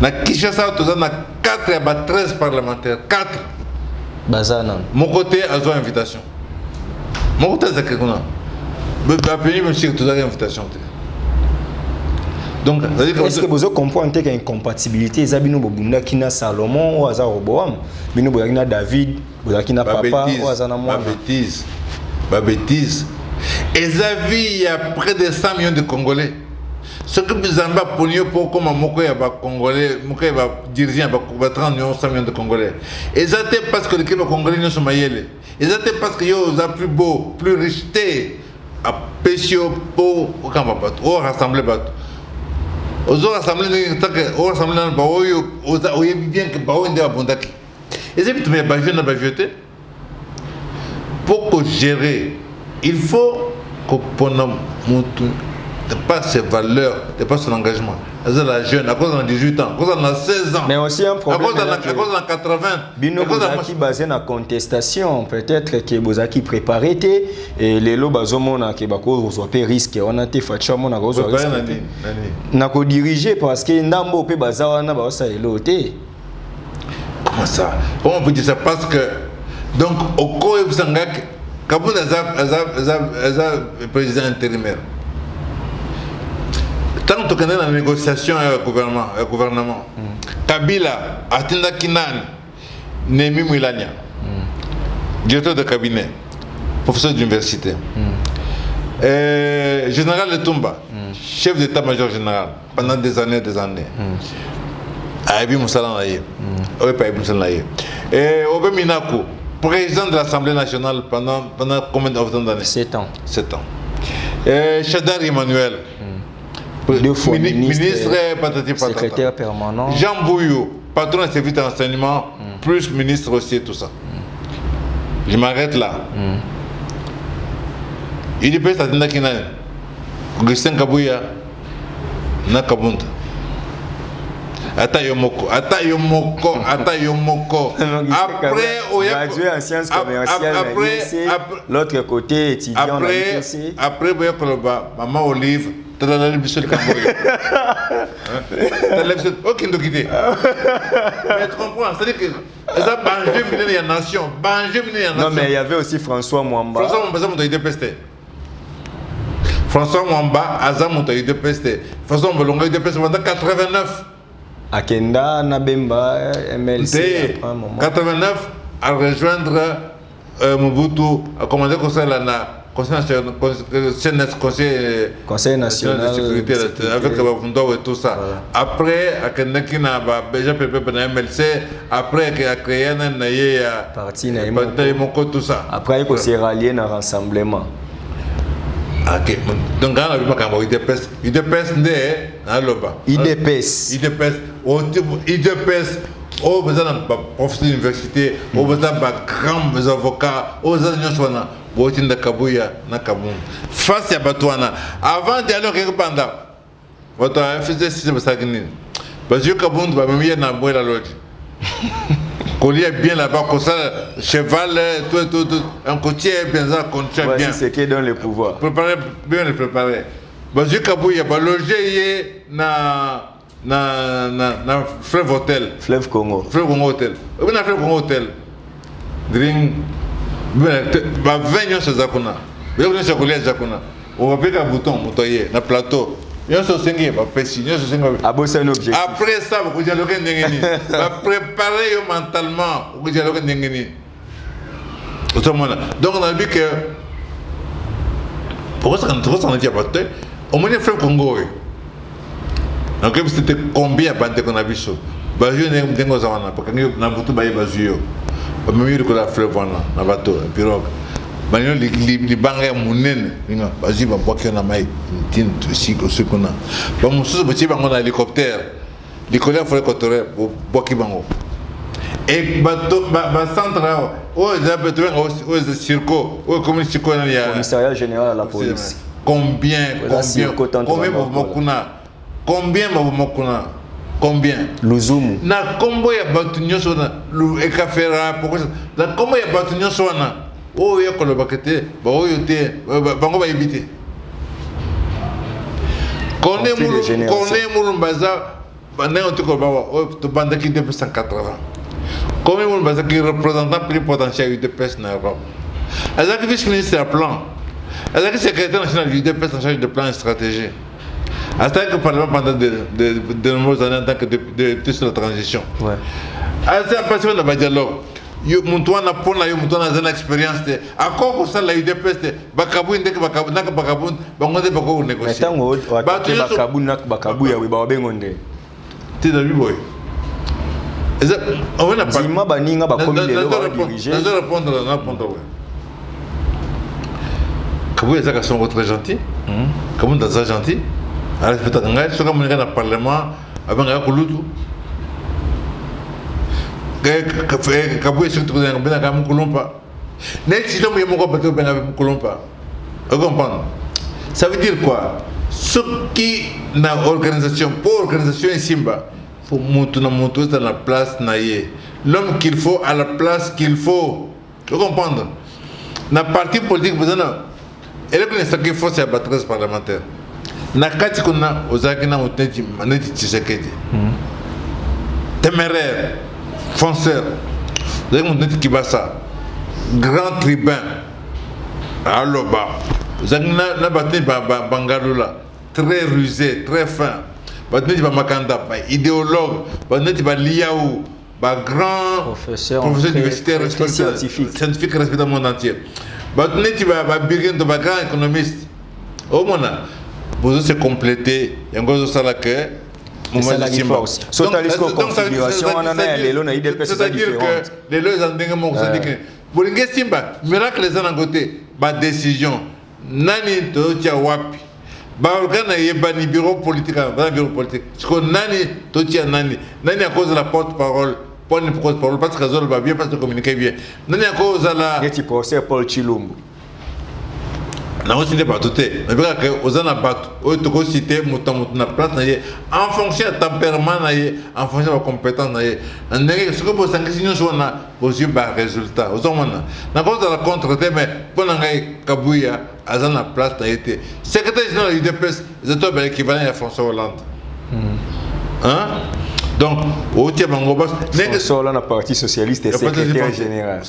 Na Kinshasa, tu as 4 et 13 parlementaires. 4. Bazana. Mon côté, ils ont invitation. Mon côté, c'est que nous. Même si tu as une invitation. Donc, est-ce que vous comprenez qu'il y a une compatibilité? Ils ont Bobunda qui n'a Salomon ou Azar Roboam, Bino Boyakina David, Boyakina Papa ou Azana Moua. Ma bêtise. Et il y a près de 100 millions de Congolais. Ce que nous avons pour nous, pour comme Moko ya Congolais, Moko ya dirigeant, 30 millions de Congolais. Et ça c'est parce que les Congolais ne sont pas yélés. Et ça c'est parce que yo ont plus beau, plus richeté à pêcher pour au rassembler bateau. Aux rassembler au rassembler dans bateau, aux bien que bateau est abondaki. Et c'est plutôt bien bajoué na bajouté. Pour gérer, il faut que pendant de pas ses valeurs, de pas son engagement. C'est la jeune, à cause de 18 ans, à cause de 16 ans. Mais aussi un problème. À cause de 80. Bino Bozaki basé na contestation, peut-être que Bozaki préparé et les lots bazomona que bako soit risque, on a été fatcha mona ko soit risque. Na ko diriger parce que ndambo pe bazawa na ba sa eloté. Comment ça? Comment on peut dire ça? Parce que donc au Koye Sangak, Kaboun Azab président intérimaire. Tant que dans la négociation avec le gouvernement, Kabila, Atinda Kinan, Nemi Moulania, directeur de cabinet, professeur d'université, général Letumba, chef d'état-major général, pendant des années. Aïbi Moussalaye, et Obe Minakou, président de l'Assemblée nationale pendant combien d'années? 7 ans. 7 ans. Et Chadar Emmanuel, deux fois ministre secrétaire permanent. Jean Bouillou, patron de service d'enseignement, plus ministre aussi et tout ça. Je m'arrête là. Il peut être à Kina, Augustin Kabouya, Nakabunta. Atayomoko. Après, gradué en sciences commerciales, l'autre côté étudiant. Après, maman Olive. Tu as la mission de Camboya. Ok, donc idée. Mais tu comprends, c'est-à-dire que ça Banjé Miné la nation. Non, mais il y avait aussi François Mwamba. François Mwamba, ça m'a été pesté. François Mwamba, Azam m'a été pesté. François Mwamba, il a été pesté pendant 89. Akenda, Nabemba, MLC. 89, à rejoindre Mobutu, à commander conseil Conseil national de sécurité avec Bafundo et tout ça. Après, à Kendakina, déjà MLC, après, il a créé un parti tout ça. Après, il s'est rallié dans le rassemblement. Ok, donc quand on a vu que IDPS, au besoin d'un professeur d'université, au besoin d'un grand avocat, au besoin d'un Botin de Kabouya, Nakaboun. Face à Batouana, avant d'aller au Répanda, votre faisait si c'est ça. Parce que Kaboun va me mettre dans la lodge. Collier bien là-bas, comme ça, cheval, tout, un côtier bien ça, contrat bien. Voici ce qui est dans le pouvoir. Préparer, bien le préparer. Parce que Kabouya va loger na Fleuve Hotel. Fleuve Congo. Fleuve Congo Hotel. On a Fleuve Congo Hotel. Drink. 20 nyonso zakuna biloko nyonso kolia zakuna obapeka bouton motoye na plateau nyonso osengi bapesi nyonso osengi abosani objectif après ça bokozaloke ndenge nini baprépare yo mentalement okozaloke ndenge nini otomona donc nalobi ke okosana tia bato te omoni frère congo oyo nakoyebi c'était combien ya bandeko na biso bazwi ndenge oza wana bakangi na butu baye bazwi yo bamemi likola fleuve wana na bato pirogue banino libanga ya monene bazwi babwaki yo na mai ntini soki kuna bamosusu batie bango na hélicoptère likolo ya forêt côtière bobwaki bango e bacentre awa oyo eza beto benga oyo eza circo oyo commune circo ya commissariat général à la police combien babomokuna combien Luzumu na kombo ya bato nyonso wana ekafera na kombo ya bato nyonso wana oyo yakolobaka te baoyo te bango bayebi te kone mulumba aza ndenge otokoloba oyo tobandaki depuis 180 kone mulumba azaki représentant plus potentiel ya UDPS na Europe azalaki vice-ministre ya plan azalaki secrétaire national du UDPS en charge de plan et stratégie. Hasta que parlement pendant de nombreuses années en tant que député sur la transition. Ouais. Hasta passé dans le dialogue. Yo mutwana pona yo mutwana zana expérience te. Akoko ça la UDPS te. Bakabu ndeke bakabu naka bakabu bangonde bako négocier. Tango bakabu naka bakabu ya wiba bengonde. Ti da biboy. Eza on a pas. Zima baninga bakomi lelo ba diriger. Dans répondre ouais. Kabu ezaka sont très gentil. Kabu dans gentil. Alors peut-être ngai soka monika na parlement abanga kulutu kabu surtout dans bena kam kulumpa net si domo yemo ko bato bena kulumpa vous comprenez ça veut dire quoi ce qui na organisation pour organisation simba faut mutu na mutu dans la place naie l'homme qu'il faut à la place qu'il faut vous comprenez na parti politique besoin elle est ce qu'il faut c'est la 13 parlementaire na kati kuna ozaki na muteti maneti Tshisekedi téméraire fonceur ozaki muteti Kibasa grand tribun aloba ozaki na bateti bangalula très rusé très fin bateti ba makanda ba idéologue bateti ba liaou ba grand professeur universitaire scientifique respecté dans le monde entier bateti ba birgendo ba grand économiste au mona vous se compléter et on va ça là que c'est-à-dire que les lois en dingue mon ça dit que bolingue simba miracle les en côté ba décision nani to tia wapi ba organe yebani bureau politique parce que nani to tia nani à cause de la porte-parole parce que Zol va bien parce que communiquer bien nani à cause de la petit procès Paul Chilombo. Na cité pas tout mais bien que ozana bato o to cité na place en fonction de tempérament en fonction de compétence ndenge ce que vous sangisi nyonso na aux ba résultat ozomona na cause de la contre mais pona ngai kabuya azana place na été secrétaire général du UDPS c'est toi équivalent à François Hollande hein donc au tiers bango bas François Hollande parti socialiste et secrétaire général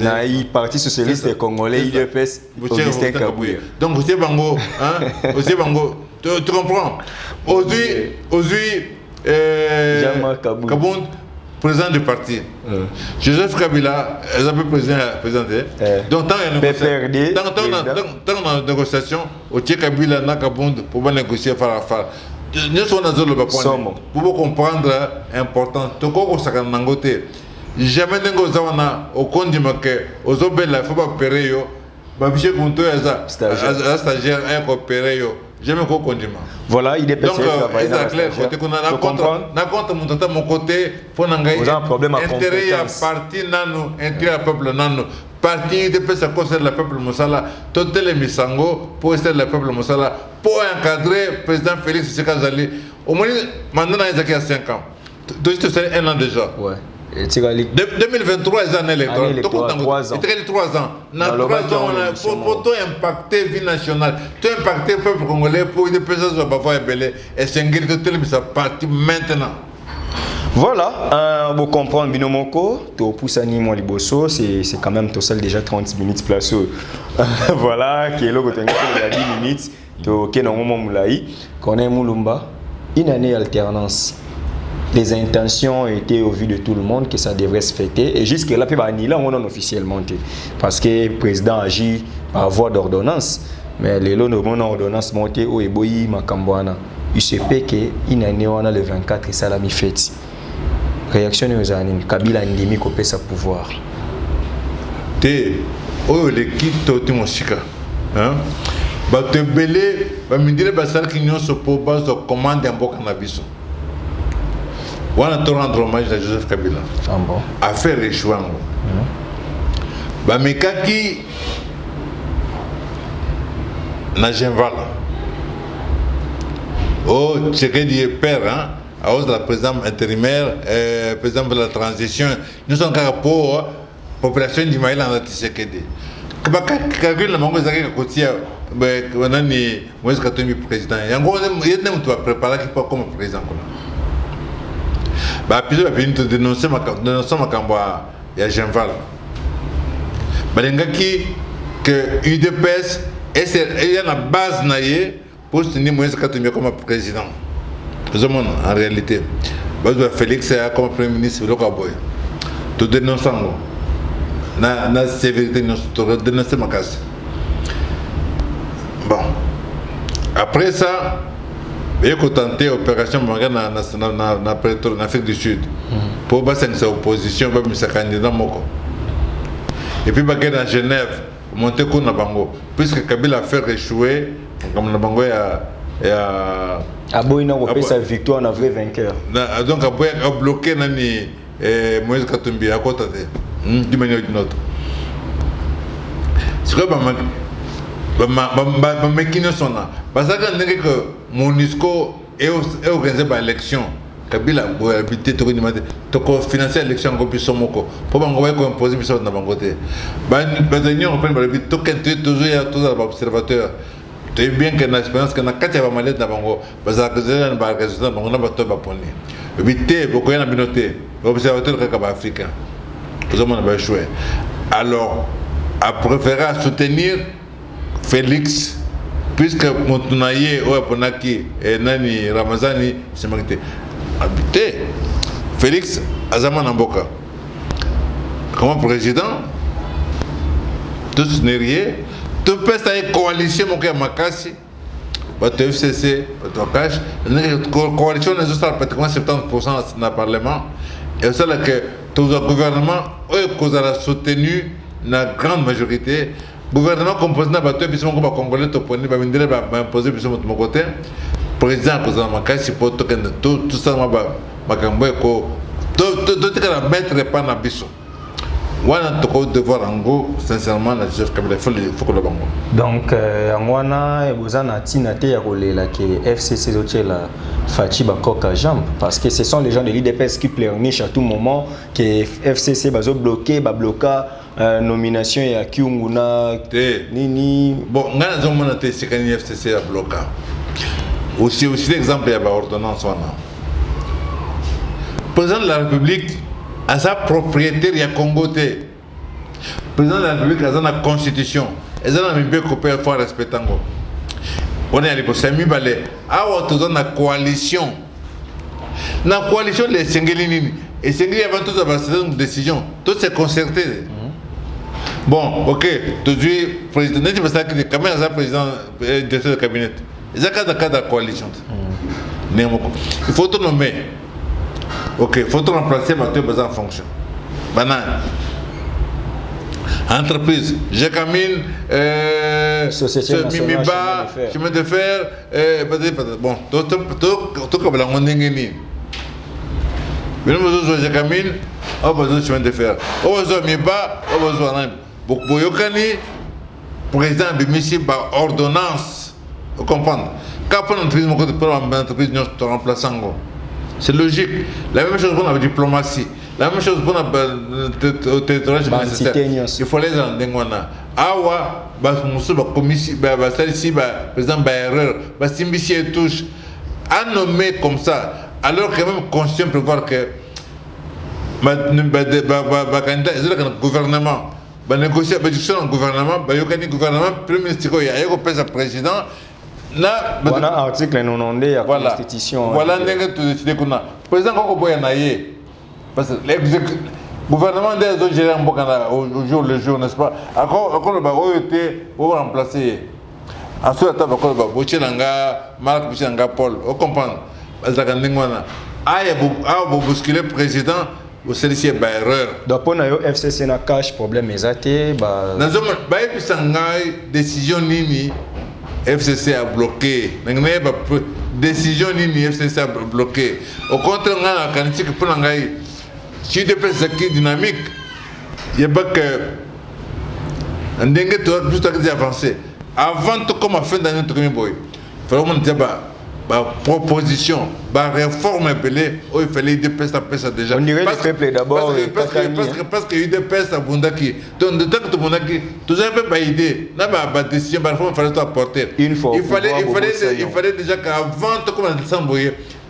na i parti socialiste congolais UDPS Augustin Kabuya donc au tiers bango hein au tiers bango tu comprends aujourd'hui Jean-Marc Kabound président du parti Joseph Kabila est un peu président donc tant il y a négociation au tiers Kabila na Kabound pour négocier faire nous sommes dans le point pour comprendre l'importance de ce nangote jamais nengo zawana au condiment que aux obella faut pas payer yo babiche konto ya stagiaire un coopérer yo jamais ko condiment voilà il est donc c'est clair côté qu'on a contre mon tata mon côté pour nangai intérêt ya parti nanu intérêt peuple nanu parti de pesa concerne le peuple Moussala tout les misango pour aider le peuple Moussala pour encadrer président Félix Tshisekedi au moins maintenant il y a 5 ans donc c'est un an déjà ouais 2023 les années électorales 3 ans dans 3 ans pour tout impacter vie nationale tout impacter le peuple congolais pour des personnes qui va faire belé et s'engager tout le parti maintenant Voilà, vous comprenez Binomoko, to poussani mon liboso, c'est quand même total déjà 30 minutes place. Voilà, qui est là il y a 10 minutes, to kenon moment moulai, connaît Moulumba, une année alternance. Les intentions étaient au vu de tout le monde que ça devrait se fêter et jusque là on non officiellement parce que le président agit par voie d'ordonnance, mais les lots de ordonnance montée au Eboyi Makambouana. Il se peut que une année on a le 24 et ça l'a mis fête. Réaction aux années, Kabila Ndimi copé sa pouvoir. Te, oh l'équipe tout mon chica, hein? Bah te belé, bah me dire bah ça qui n'y a pas base de commande en bas cannabis. On a tout rendre hommage à Joseph Kabila. Ah bon. Affaire échouant. Bah me kaki na Genval. Oh, Tchékédi est père, hein? À cause de la présidente intérimaire, président de la transition, nous sommes encore pour la population du Maïla en Tchékédi. Quand la mangue est à côté, on a ni Moïse Katumbi président. Et en gros, il y a des gens qui préparent qui pas comme président. Bah, puis il y a dénoncer ma camba, il y a Genval. Bah, les gars qui que UDPS il y a la base naïe pour tenir Moïse Katumbi comme président. En réalité, Félix comme premier ministre, le Kaboy. Tout dénonçant, na sévérité, nous dénoncer ma casse. Bon, après ça, il y a tenté l'opération en Afrique du Sud pour passer sa opposition, pour sa candidat Moko. Et puis, dans Genève, monter contre la Bango, puisque Kabila a fait échouer, comme la Bango Aboyna a sa victoire, on a vrai vainqueur. Donc, Aboyna a bloqué Moïse Katumbi à côté d'une manière ou d'une autre. C'est quoi, je sont là. Parce que MONUSCO est organisé par l'élection. Kabila a habité, tu financer l'élection comme plus somoko. Pour imposer plus de mon côté. L'Union européenne a habité, toujours les observateurs. Tu sais bien que l'expérience que na kati ya bamalete na bango bazakazela na résultat bango na bato ba poni bité beaucoup na binoté observateur kaka ba africain ozoma na ba échoué alors a préféré soutenir Félix puisque Montunaye ou Ponaki et Nani Ramazani c'est marqué habité Félix azama na mboka comme président tous nériés. Tu peux faire une coalition qui est makasi, tu FCC, tu cash, une coalition qui est pratiquement 70% dans le Parlement. Et c'est là que tout le gouvernement a soutenu la grande majorité. Le gouvernement composé de bateau, puis on va congolais, va imposer de mon côté. Le président a makasi pour tout ça, tout mettre pas dans biso. Wana toko devoir ango sincèrement na Joseph Kabila faut que le bango. Donc wana ebozana tina te ya kolela ke FCC zotela Fachi Bakoka jambe parce que ce sont les gens de l'IDPS qui pleurnichent à tout moment que FCC bazo bloquer ba bloquer nomination ya Kyunguna nini bon ngana zomona te sikani FCC a bloqué. Aussi l'exemple ya ba ordonnance wana. Président de la République à sa propriétaire, il y a Congo. Le président de la République a la constitution. Et ça, on a mis bien coupé, il faut respecter. On est allé pour Sami Balé. Ah, on a une coalition. La coalition des Sengelini. Et Sengeli avant tout, c'est une décision. Tout s'est concerté. Bon, ok. Tout de suite, président, quand même, un président directeur de cabinet. Il y a de coalition. Il faut tout nommer. Ok, il faut remplacer ma tête en fonction. Banane. Entreprise, Jacamine, Mimiba, chemin de fer, bon, tout comme la Mondengeni. Mais nous avons Jacamine, on a besoin de chemin de fer. On a besoin de Mimiba, on a besoin de Boyokani, président de Missi par ordonnance. Vous comprenez? Quand on a une entreprise, nous remplaçons. C'est logique. La même chose pour la diplomatie. La même chose pour le territoire nécessaire. Il faut les rendre. Awa, commission, président erreur, touche, à nommer comme ça, alors que même conscient pour voir que candidat le gouvernement négocier le gouvernement le gouvernement premier ministre il y a un président là voilà article 90 de la constitution voilà ndenge tu décider kuna président ko boya na ye parce que le gouvernement des autres gérants au jour le jour n'est-ce pas encore ba oyote pour remplacer à ce temps encore ba bochelanga Marc bochelanga Paul on comprend bazaka ndenge wana aya bo bousculer président au celui-ci est erreur donc pour nayo FCC na cache problème exacté ba nazo ba episanga décision nini FCC a bloqué. Décision ni FCC a bloqué. Au contraire, on a un candidat pour l'engager. Si tu penses que c'est dynamique, il y a pas que un dingue juste à avancer. Avant tout comme à fin d'année, tu connais boy. Il faut dire proposition, réforme appelée, il fallait UDPS ça déjà. On dirait le peuple d'abord. Parce que UDPS a Bundaki. Donc, de temps que Bundaki, tu n'avais pas idée. N'a pas décision, il fallait apporter. Il fallait déjà qu'avant tout comme on décembre,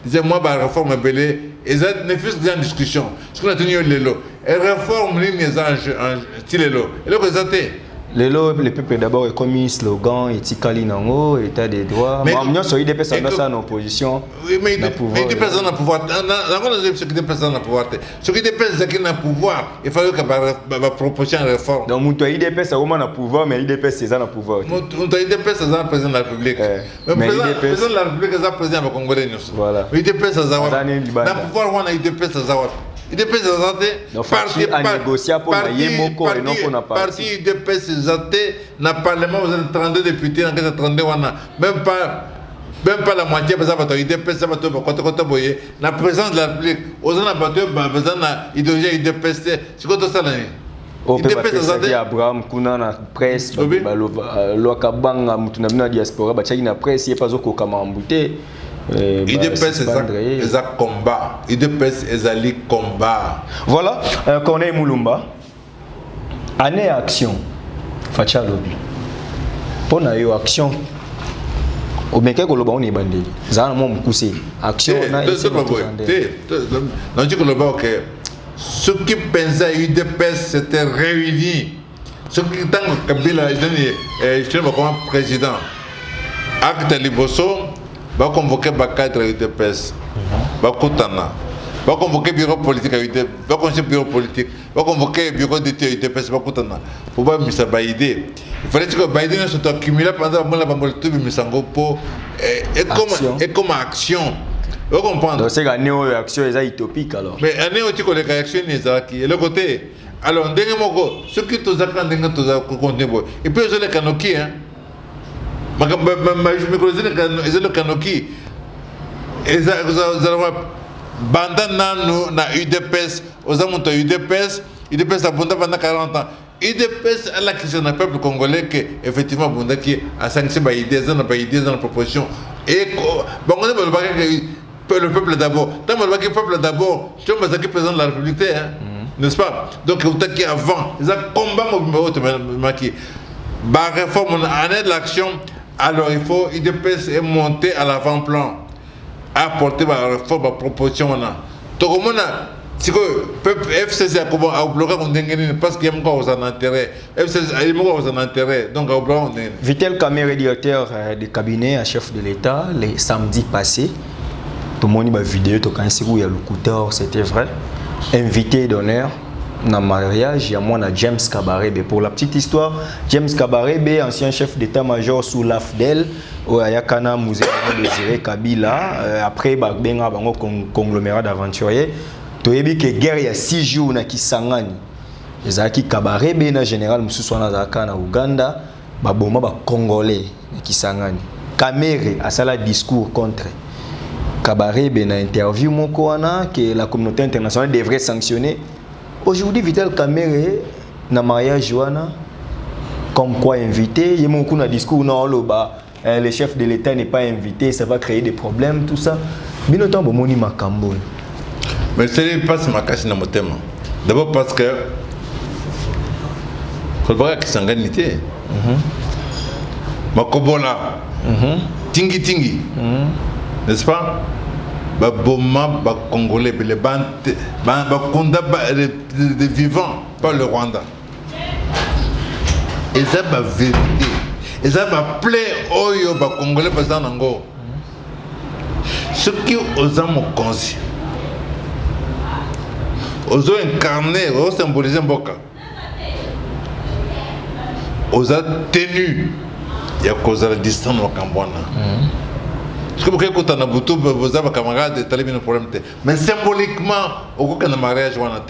disait moi, réforme appelée, et ça ne fut déjà en discussion. Ce qu'on a tenu le lot. Et réforme, les anges, style lo. Et le résultat. Le peuple d'abord est comme un slogan, etikali nango, état des droits. Mais on sur IDPS ça en opposition. Oui, mais IDPS en pouvoir. Ce qui IDPS en pouvoir. Ce qui IDPS qui n'a pouvoir, il fallait que ma proposition réforme. Donc mon IDPS a vraiment un pouvoir, mais IDPS c'est un pouvoir. Mon IDPS c'est un président de la République. Mais président de la République c'est un président de Congolais. Voilà. IDPS c'est un pouvoir on a IDPS c'est il dépêche parti négociable pour parti dépêche na parlement vous avez 32 députés dans 32 même pas la moitié parce que il dépêche ça va côté boyer la présence de la République aux gens a besoin na idéologie il dépêche c'est quoi tout ça là il dépêche ça Abraham kuna na presse lo kabanga mutu na diaspora ba na presse il pas ko kamambute IDPS est un combat. IDPS est un combat. Voilà, Corneille Moulumba. Année action. Facha lobby. Pour na yo action. Au bien que le on est bandé. Zana mon coussé. Action na ici. Non tu que le bas que ceux qui pensaient IDPS s'étaient réunis. Ceux qui tant Kabila je sais pas comment président. Acte Liboso va convoquer cadre UDPS, va Koutana, va convoquer bureau politique à UDPS, va convoquer bureau politique, va convoquer bureau d'études à UDPS, va Koutana. Pour pas miser Baïdé. Il fallait que Baïdé ne soit accumulé pendant la bamboule tout misango pour et comme action. Vous comprenez? Donc c'est la néo-action est utopique alors. Mais la néo-action est qui est le côté. Alors dernier mot, ce qui tous accords dernier tous accords contenu. Et puis je les canoki hein. Je le kanoki bandana na UDPS aux amonto UDPS a bunda pendant 40 ans UDPS à la question du peuple congolais que effectivement bunda qui a sanctionné ba idées dans la proposition et bon on est le peuple d'abord tant le peuple d'abord je me suis président de la République n'est-ce pas donc vous qui avant ils ont combat qui ba réforme en année de l'action. Alors il faut IDPS est monté à l'avant-plan, apporter ma réforme, ma proposition. Tout le monde si le FCC a bloqué parce qu'il y a encore un intérêt. FCC a encore un intérêt. Donc à bloquer. Vitel Kamerhe, directeur de cabinet à chef de l'État, les samedis passés, tout le monde a vu vidéo, tout il y a le coup d'or, c'était vrai. Invité d'honneur. Dans le mariage, il y a moi James Kabarebe. Pour la petite histoire, James Kabarebe, ancien chef d'état-major sous l'AFDEL, au Ayakana Musée de Désiré Kabila, après Bagbenga Bango conglomérat d'aventuriers, tu as vu que guerre il y a 6 jours na Kisangani. Ezaki Kabarebe na général Mususwana Zaka na Uganda, baboma ba Congolais na Kisangani. Kamerhe a sala discours contre Kabarebe na interview moko wana que la communauté internationale devrait sanctionner. Aujourd'hui, Vitel Kamerhe, na mariage, comme quoi invité, il y a beaucoup de discours, non, le chef de l'État n'est pas invité, ça va créer des problèmes, tout ça. Mais notamment, Moni Makambo. Mais c'est pas ce que dans mon thème. D'abord parce que il faut que ça gagnité. Makobola, tingi, n'est-ce pas? Baboma, Congolais, les bandes, des vivants, pas le Rwanda. Et ça, la vérité. Et ça, la plaie, oyo, Congolais, parce que nango. Ce qui osent me conscient, osent incarner, osent symboliser Mboka, osent tenir, il y a cause à la distance au Cambodge. Parce que vous avez un bouton, vous avez un camarade, vous avez un problème. Mais symboliquement, vous avez un mariage, vous avez un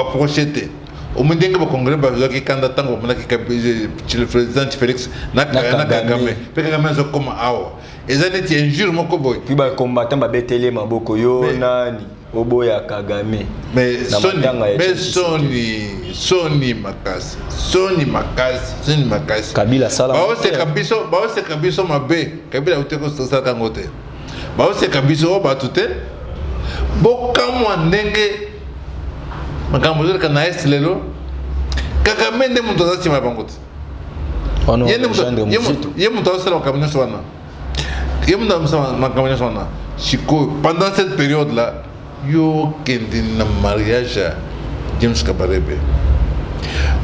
approché. Au moment où vous avez un Congolais, qui candidat, le président Félix Nakagame, Kagame est comme Awa. Et ça n'est pas injure, mon coboy. Puis les combattants ont été Maboko Yo, Nani, Oboya Kagame. Mais Sony Makasi. Kabila Sala. C'est Kabiso Mabe. Kabila Uteko Sakangote. C'est Kabiso Batute. Bokamwa Nenge. Makambozo Kanaes Lelo. Kagame ne Mutoza Sima Bangote. Oh non, pendant cette période-là, il y a un mariage à James Kabarebe.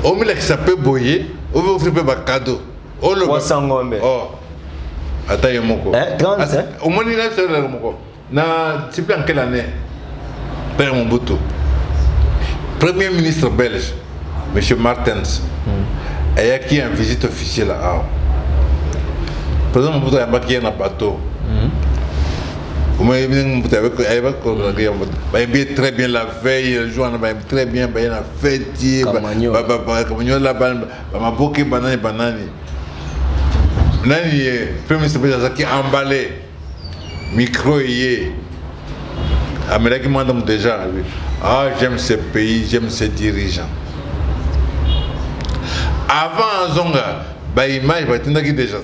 Au milieu qui s'appelle Boye, on veut offrir un cadeau. Oh, le 300 ngombe. Oh, attends, il y a mon co. 30 au moins, il y a un co. C'est plus en quelle année? Père Mobutu. Premier ministre belge, M. Martens, il y a qui a une visite officielle à. Le président Mobutu a embarqué un bateau. Il bien très bien la veille, le jour très bien, il a fait dire, il a emballé, micro et Amérique demande déjà, ah j'aime ce pays, j'aime ces dirigeants. Avant Zonga, l'image va être déjà.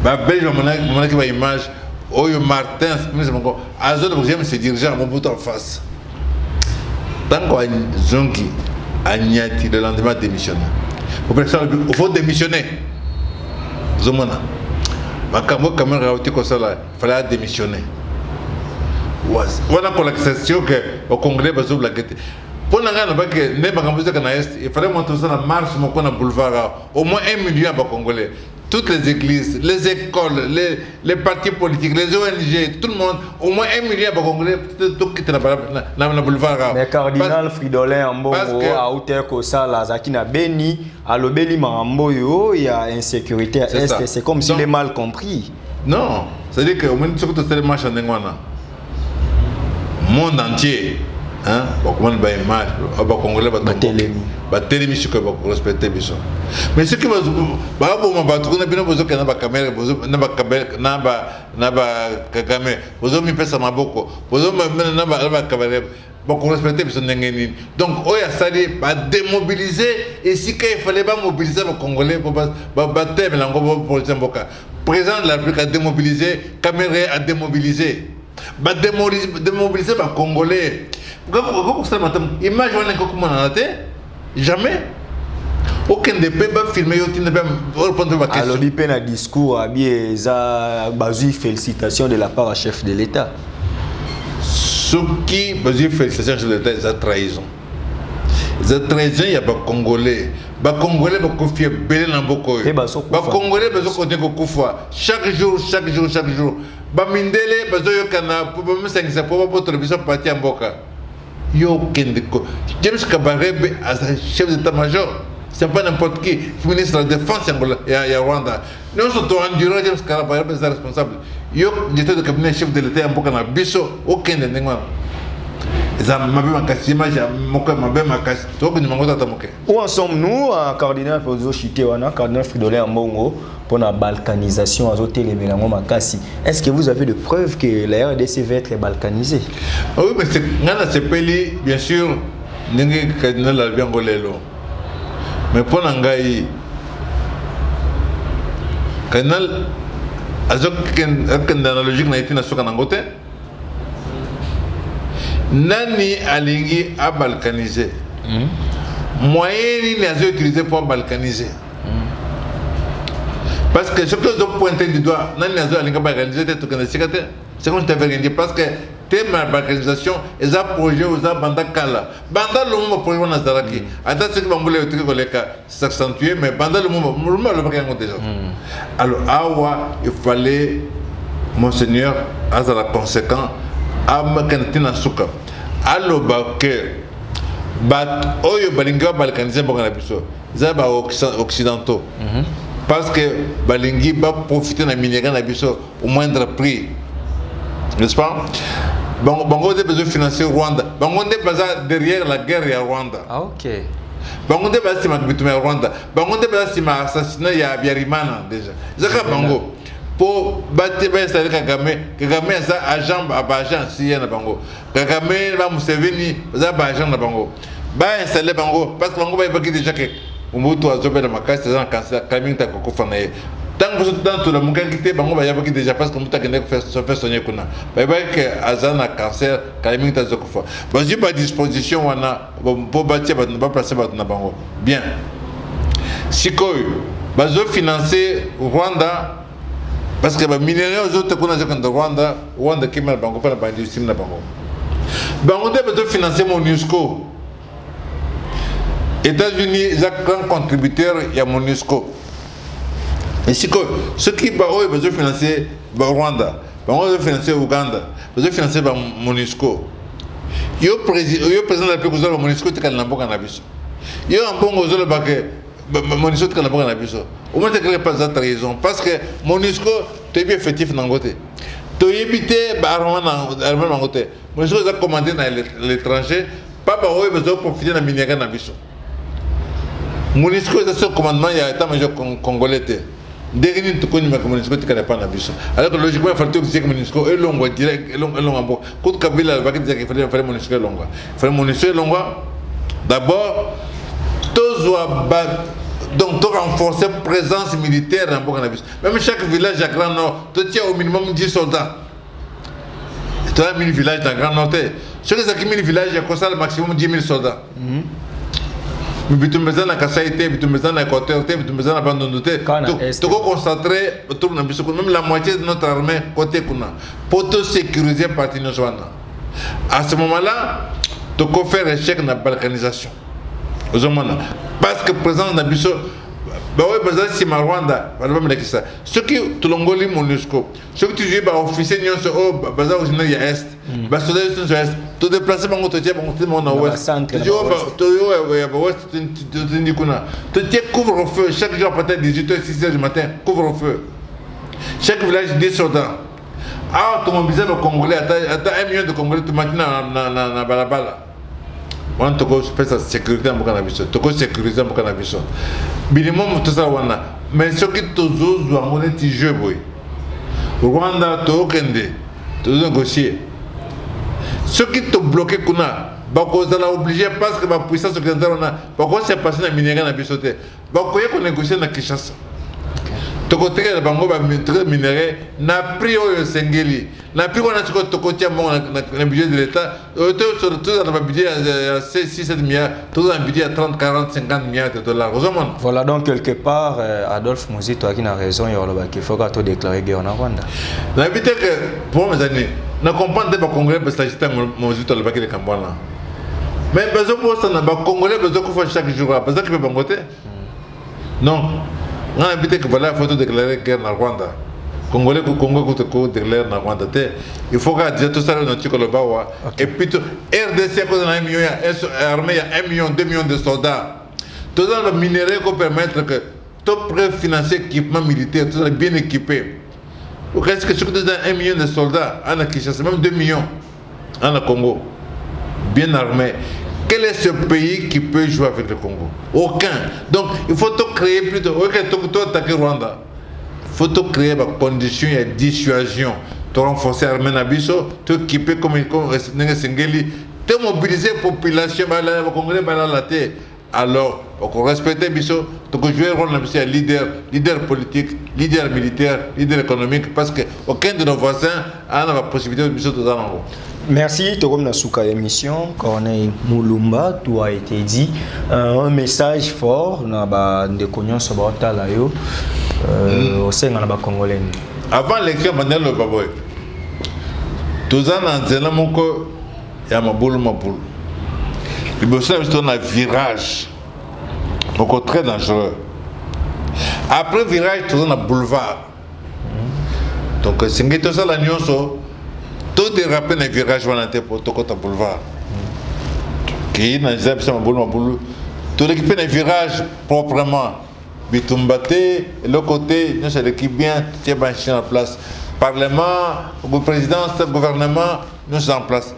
Belge, mon image. Oyo Martin, j'aime ces dirigeants, mon bout en face. Tant qu'on Zongi a niati le lendemain démissionné. Il faut démissionner. Zomana. Ma caméra a été comme ça, il fallait démissionner. Voilà pour l'accession au Congrès, la guette. Pour la il fallait montrer ça la marche, mon boulevard, au moins 1 million de Congolais. Toutes les églises, les écoles, les partis politiques, les ONG, tout le monde, au moins 1 million de Congolais, tout qui est dans le boulevard. Mais cardinal Fridolin Ambongo, à hauteur que ça, la Zakina Beni, à l'Obéli Maramboyo, il y a insécurité à Est, c'est comme s'il est mal compris. Non, c'est-à-dire que au moins, ce que tu as marché en Engwana, monde entier, hein, comment on va image, on va Congolais, on va télémi sur que on va respecter biso. Mais ce qui va on va trouver bien besoin que na ba caméra, na ba Kagame, besoin mi pesa maboko, besoin na ba caméra, on respecter biso ngeni. Donc oya sali ba démobiliser et si qu'il fallait pas mobiliser les Congolais pour ba thème la ngo pour Mboka. Président de la République a démobilisé, caméra a démobilisé. Ba démobiliser les Congolais. Pourquoi ça matin image on comment on a été jamais aucun des pays va filmer au ne pas répondre à ma question. Alors il peine un discours à bien ça basé félicitations de la part du chef de l'État. Ce qui basé félicitations de l'État c'est trahison. C'est trahison il y a pas Congolais. Ba Congolais ba confier belé na mboko. Ba Congolais ba zo côté ko kufa chaque jour. Ba mindele ba zo yokana pour ba msengisa pour ba télévision parti en Mboka. Yo Kendeko. James Kabarebe as chef d'état-major. C'est pas n'importe qui. Ministre de la Défense et Rwanda. Nous sommes endurants, James Kabarebe est responsable. Yo, j'étais le cabinet chef de l'État en Bokana Bisso, aucun de nous. Où en sommes-nous, cardinal Pozo Chitewana, cardinal Fridolin Ambongo, pour la balkanisation à Makassi? Est-ce que vous avez de preuves que la RDC va être balkanisée? Oui, mais c'est pays, bien sûr, n'est cardinal Albion Golelo. Mais pour l'Angaï, cardinal, avec une analogie n'a été nationale en côté. Nani alingi a balkanisé. Moyen ni a utilisé pour balkaniser. Parce que ce que vous pointez du doigt, Nani a alingi a balkaniser, c'est comme si tu avais rien dit parce que tes balkanisation et ça projet aux banda kala banda le moment pour on a zaraki attends ce que va vouloir truc les cas s'accentuer mais banda le moment le bagage déjà alors awa il fallait monseigneur azala conséquent am kantina suka allo ba que bat oyo balinga balkanisé bongana biso za ba occidentaux parce que balingi va profiter na minéral na biso au moindre prix, n'est-ce pas? Bango a besoin de financer Rwanda. Bango a besoin derrière la guerre à Rwanda. Ah ok. Bango a besoin de Rwanda. Bango a besoin d'assassinat à Biarimana déjà. Zaka Bango pour battre installer Kagame. Kagame a agent à si na Bango. Kagame va Museveni za agent na Bango. Ba installer Bango parce que Bango va évacuer déjà que Umutu a zobé la makasi dans cancer Kaming ta koko fanaye. Tant que dans tout le monde qui était Bango va évacuer déjà parce que Muta Kende fait soigner kuna. Ba que azana cancer Kaming ta zokofa. Ba j'ai pas disposition wana pour bâtir ba placer ba na Bango. Bien. Sikoy ba zo financer Rwanda parce que ba minerais aux autres kuna de Rwanda qui m'a Bango pas ba industrie na Bango. Bango de zo financer MONUSCO. États-Unis est un grand contributeur à MONUSCO. Et si ce qui va besoin de financer Rwanda, besoin de financer Ouganda, besoin de financer MONUSCO. Le président de la République de MONUSCO est un bon cannabis. Il y a un bon gozolo baké MONUSCO est un bon cannabis. Au moins, tu n'as pas de raison. Parce que MONUSCO est bien effectif dans le côté. Tu as évité l'armement dans le côté. MONUSCO est commandé dans l'étranger. Pas besoin de profiter de la minerai dans le MONUSCO est ce commandement, il y a état-major congolais. Dès que tu connais MONUSCO, tu ne connais pas la mission. Alors que logiquement, il fallait dire que MONUSCO est long, direct, est long. Quand Kabila a dit qu'il fallait MONUSCO est long. Il fallait MONUSCO est long. D'abord, donc, tu renforcer la présence militaire dans le cannabis. Même chaque village à Grand Nord, tu tiens au minimum 10 soldats. Tu as 1000 villages dans Grand Nord. Sur les 1000 villages, il y a le maximum 10 000 soldats. Mais tu me dis na Kasaïté, tu me dis na Équateur, tu me dis na Bandondoté. Tu peux concentrer même la moitié de notre armée côté Kuna pour te sécuriser partie de à ce moment-là, tu peux faire échec dans la balkanisation. Parce que présent dans Bisso, c'est ma Rwanda, ce qui tu l'ongoli MONUSCO, ce que tu dis officier n'y a au bazar original il y a est, bazar sur est, tu déplaces mon côté mon ouest, tu dis tu tiens couvre-feu chaque jour peut-être 18h 6h du matin, couvre-feu. Chaque village 10 soldats. Ah, ton bizarre le Congolais, attends 1 million de Congolais tu maintenant na balabala. On te fait sa sécurité en cannabis. Tu peux sécuriser en cannabis. Minimum tout ça wana. Mais ce qui te zose doit monter petit jeu boy. Rwanda to kende. Tu dois négocier. Ce qui te bloqué kuna. Bako zala obligé parce que ma puissance occidentale on a. Bako c'est passé na minéral na bisoté. Bako y'a qu'on négocie na Kinshasa. Tokote la bango ba minerai na prix au sengeli na prix on a ce que tokotia mon na budget de l'état tout dans le budget à 6-7 milliards tout dans le budget à 30 40 50 milliards de dollars. Voilà donc quelque part Adolphe Muzi toi qui n'a raison il y aura qu'il faut que tu déclarer guerre en Rwanda. La vérité que pour mes années na comprendre pas congolais parce que j'étais Muzi toi le baquet de Kambwana. Mais besoin pour ça na ba congolais besoin qu'on fasse chaque jour parce que peut bangoter. Non. On a invité que voilà, il faut déclarer guerre en Rwanda. Congolais, Congo, déclarer en Rwanda. Il faut que tout ça dans le bas. Et puis, RDC, il y a 1 million, l'armée, il y a 1 million, 2 millions de soldats. Tout ça, le minerai qui permet que tout prêt financer l'équipement militaire, tout ça bien équipé. Est-ce que tu as 1 million de soldats en Kinshasa, même 2 millions en Congo, bien armés? Quel est ce pays qui peut jouer avec le Congo? Aucun. Donc, il faut tout créer plutôt. Ok, tu attaquer Rwanda. Il faut tout créer des conditions de dissuasion. Tu renforcer l'armée Nabiso, tu équiper comme Sengeli, tu mobiliser la population, les Congolais, la terre. Alors, pour respecter Bisso, tu peux jouer le rôle de leader politique, leader militaire, leader économique, parce qu'aucun de nos voisins n'a la possibilité de Bisso de ça. Merci, Torom Nasuka émission. Corneille Moulumba, tout a été dit. Un message fort, de Cognon Sobota au sein de la Congolais. Avant l'élection, Manuel Baboy, toza na nzela moko ya mabulu. Liboso na biso na virage moko très dangereux. Après virage toza na boulevard. Donc singi toza la nyonso tout déraper na virage wana te po tokota boulevard. Qui na nzela biso mabulu tout l'équipe na virage proprement. Bitumbate, le côté, nous c'est l'équipe bien, tiens en place. Parlement, présidence, gouvernement, nous sommes en place.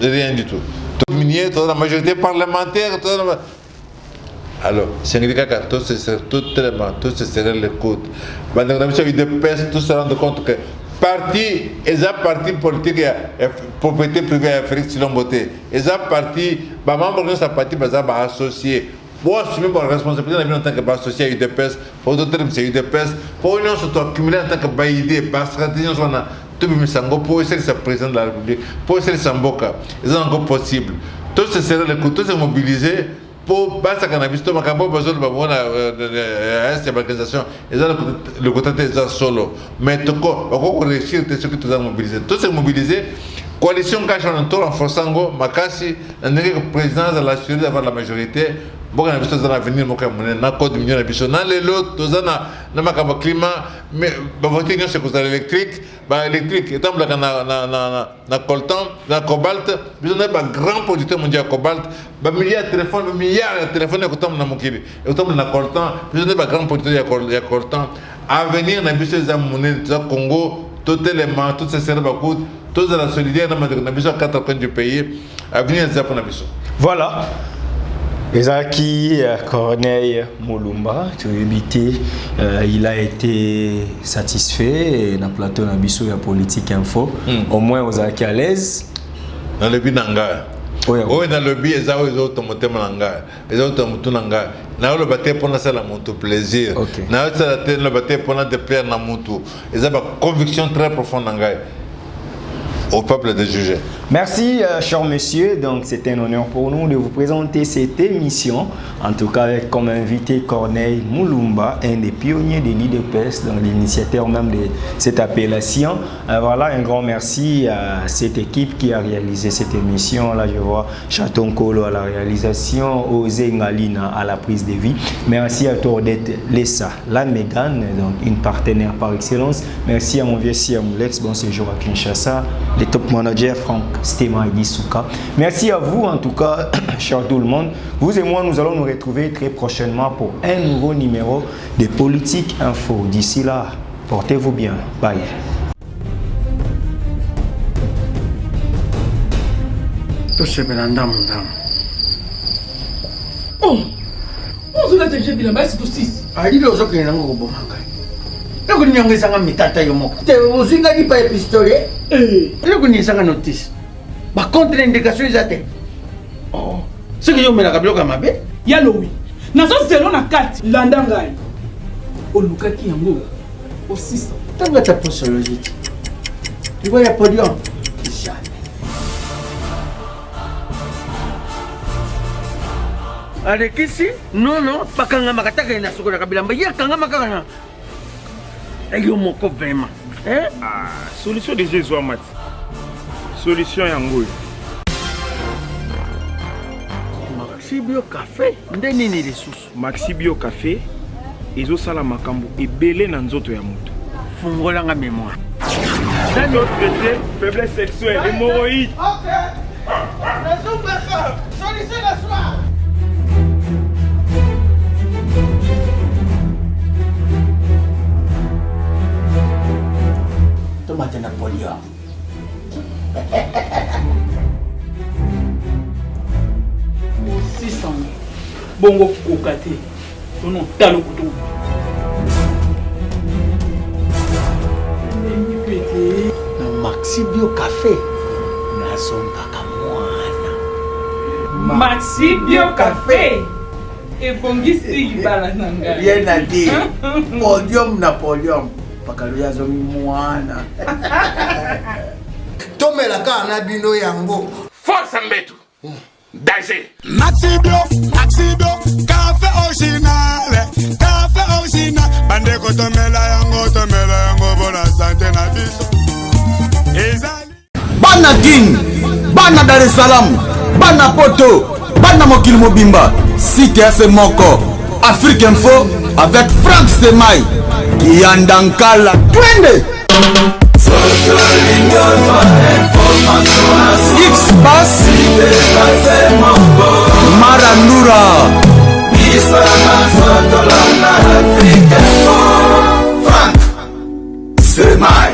Rien du tout. Tout minier, toute la majorité parlementaire, alors, c'est un cas tout se serrer les coudes. Pendant que nous avons eu des pestes, tout se rendre compte que parti, parti politique et propriété privée à Félix Silomboté. Parti, membre de sa parti, associé. Pour assumer la responsabilité en tant que associé à UDPS, pour d'autres c'est UDPS, pour une autre accumuler en tant que baïdé, par stratégie, on a tout mis sango pour essayer de se président de la République, pour essayer de s'emboquer. C'est encore possible. Tout se serrer les coups, tout se mobiliser pour passer à cannabis, tout le monde a besoin de cette organisation, et le côté est solo. Mais tout le réussir, c'est ce que tu as mobilisé. Tout se mobiliser. Coalition cache en tour en forçant Makasi, le président de la Suède d'avoir la majorité. Bon, on a besoin d'avenir, on a code million d'habitants. Dans les lots, tous on a climat, mais voter c'est cause électrique, électrique. Et tant que na coltan, na cobalt, besoin d'un grand producteur mondial cobalt, milliards de téléphones que tombe na mokili. Et tombe na coltan, besoin d'un grand producteur de coltan. Avenir na besoin d'un monnaie Congo, tout élément, tout ces services tous la solidarité, on a besoin de 4 coins du pays. Avenir des Aponabiso. Voilà. Ezaki Corneille Mulumba, il a été satisfait dans le plateau Nabiso de Politique Info. Au moins, Ezaki à l'aise. Dans le but d'Anga. Oui, dans le but, ils ont automoté Manga. Ils ont automoté Manga. Nous le bâtiment pour nous, mon plaisir. Nous le bâtiment pour nous de plaire dans mon tout. Ils ont une conviction très profonde Manga. Au peuple de juger. Merci, cher monsieur. Donc, c'est un honneur pour nous de vous présenter cette émission. En tout cas, avec comme invité Corneille Mulumba, un des pionniers de l'IDPS, donc l'initiateur même de cette appellation. Voilà, un grand merci à cette équipe qui a réalisé cette émission. Là, je vois Chaton Kolo à la réalisation, Osé Ngalina à la prise de vie. Merci à Tordette Lessa, la Mégane, donc une partenaire par excellence. Merci à mon vieux Siamoulex, bon séjour à Kinshasa. Les top managers Franck Stéma et Souka. Merci à vous en tout cas, cher tout le monde. Vous et moi, nous allons nous retrouver très prochainement pour un nouveau numéro de Politique Info. D'ici là, portez-vous bien. Bye. Oh, on a déjà dit la c'est tout 6. Ali lo zo kena ngo bomanga. Loko nyangisa mitata yomoko. Te uzinga di pa epistole. Loko nyangisa notice. Ba contre indication izate. Oh. Ce que yo mela kabloka mabe. Yalo oui. Nazo zelo na kati landangai. Olukaki yango. Au 600. Tanga ta posologie. Tu vois ya podium. Allez, ici? Non, non, pas quand on a attaqué na soko na kabilamba. Ya kanga makana. Ayo moko vraiment. Hein? Ah, solution de Jésus Amat. Solution yango. Maxi Bio Café, ndeni ni ressources. Maxi Bio Café, ezo sala makambo ebele na nzoto ya mutu. Fungola nga mémoire. Dans notre traité, faiblesse sexuelle, hémorroïde. OK. Solution la soir. Tomate Napoléon. Au 600. Bongo kokate. Non, talo kutu. Maxi Bio Café. Nasombaka mwana. Maxi Bio Café. Et bongisi balananga. Bien à dire. Podium Napoléon. Pakaluya zomi mwana. Tomelaka na bino yango. Force mbetu. Danger. Maxi Bio, café original, bandeko tomela yango, bona santé na biso. Ezali bana Guine, bana Dar es Salaam, bana Poto, bana mokili mobimba. Site FM moko Afrique Info avec Franck Semai Kiandankala twende X-Bass Marandura Franck Semai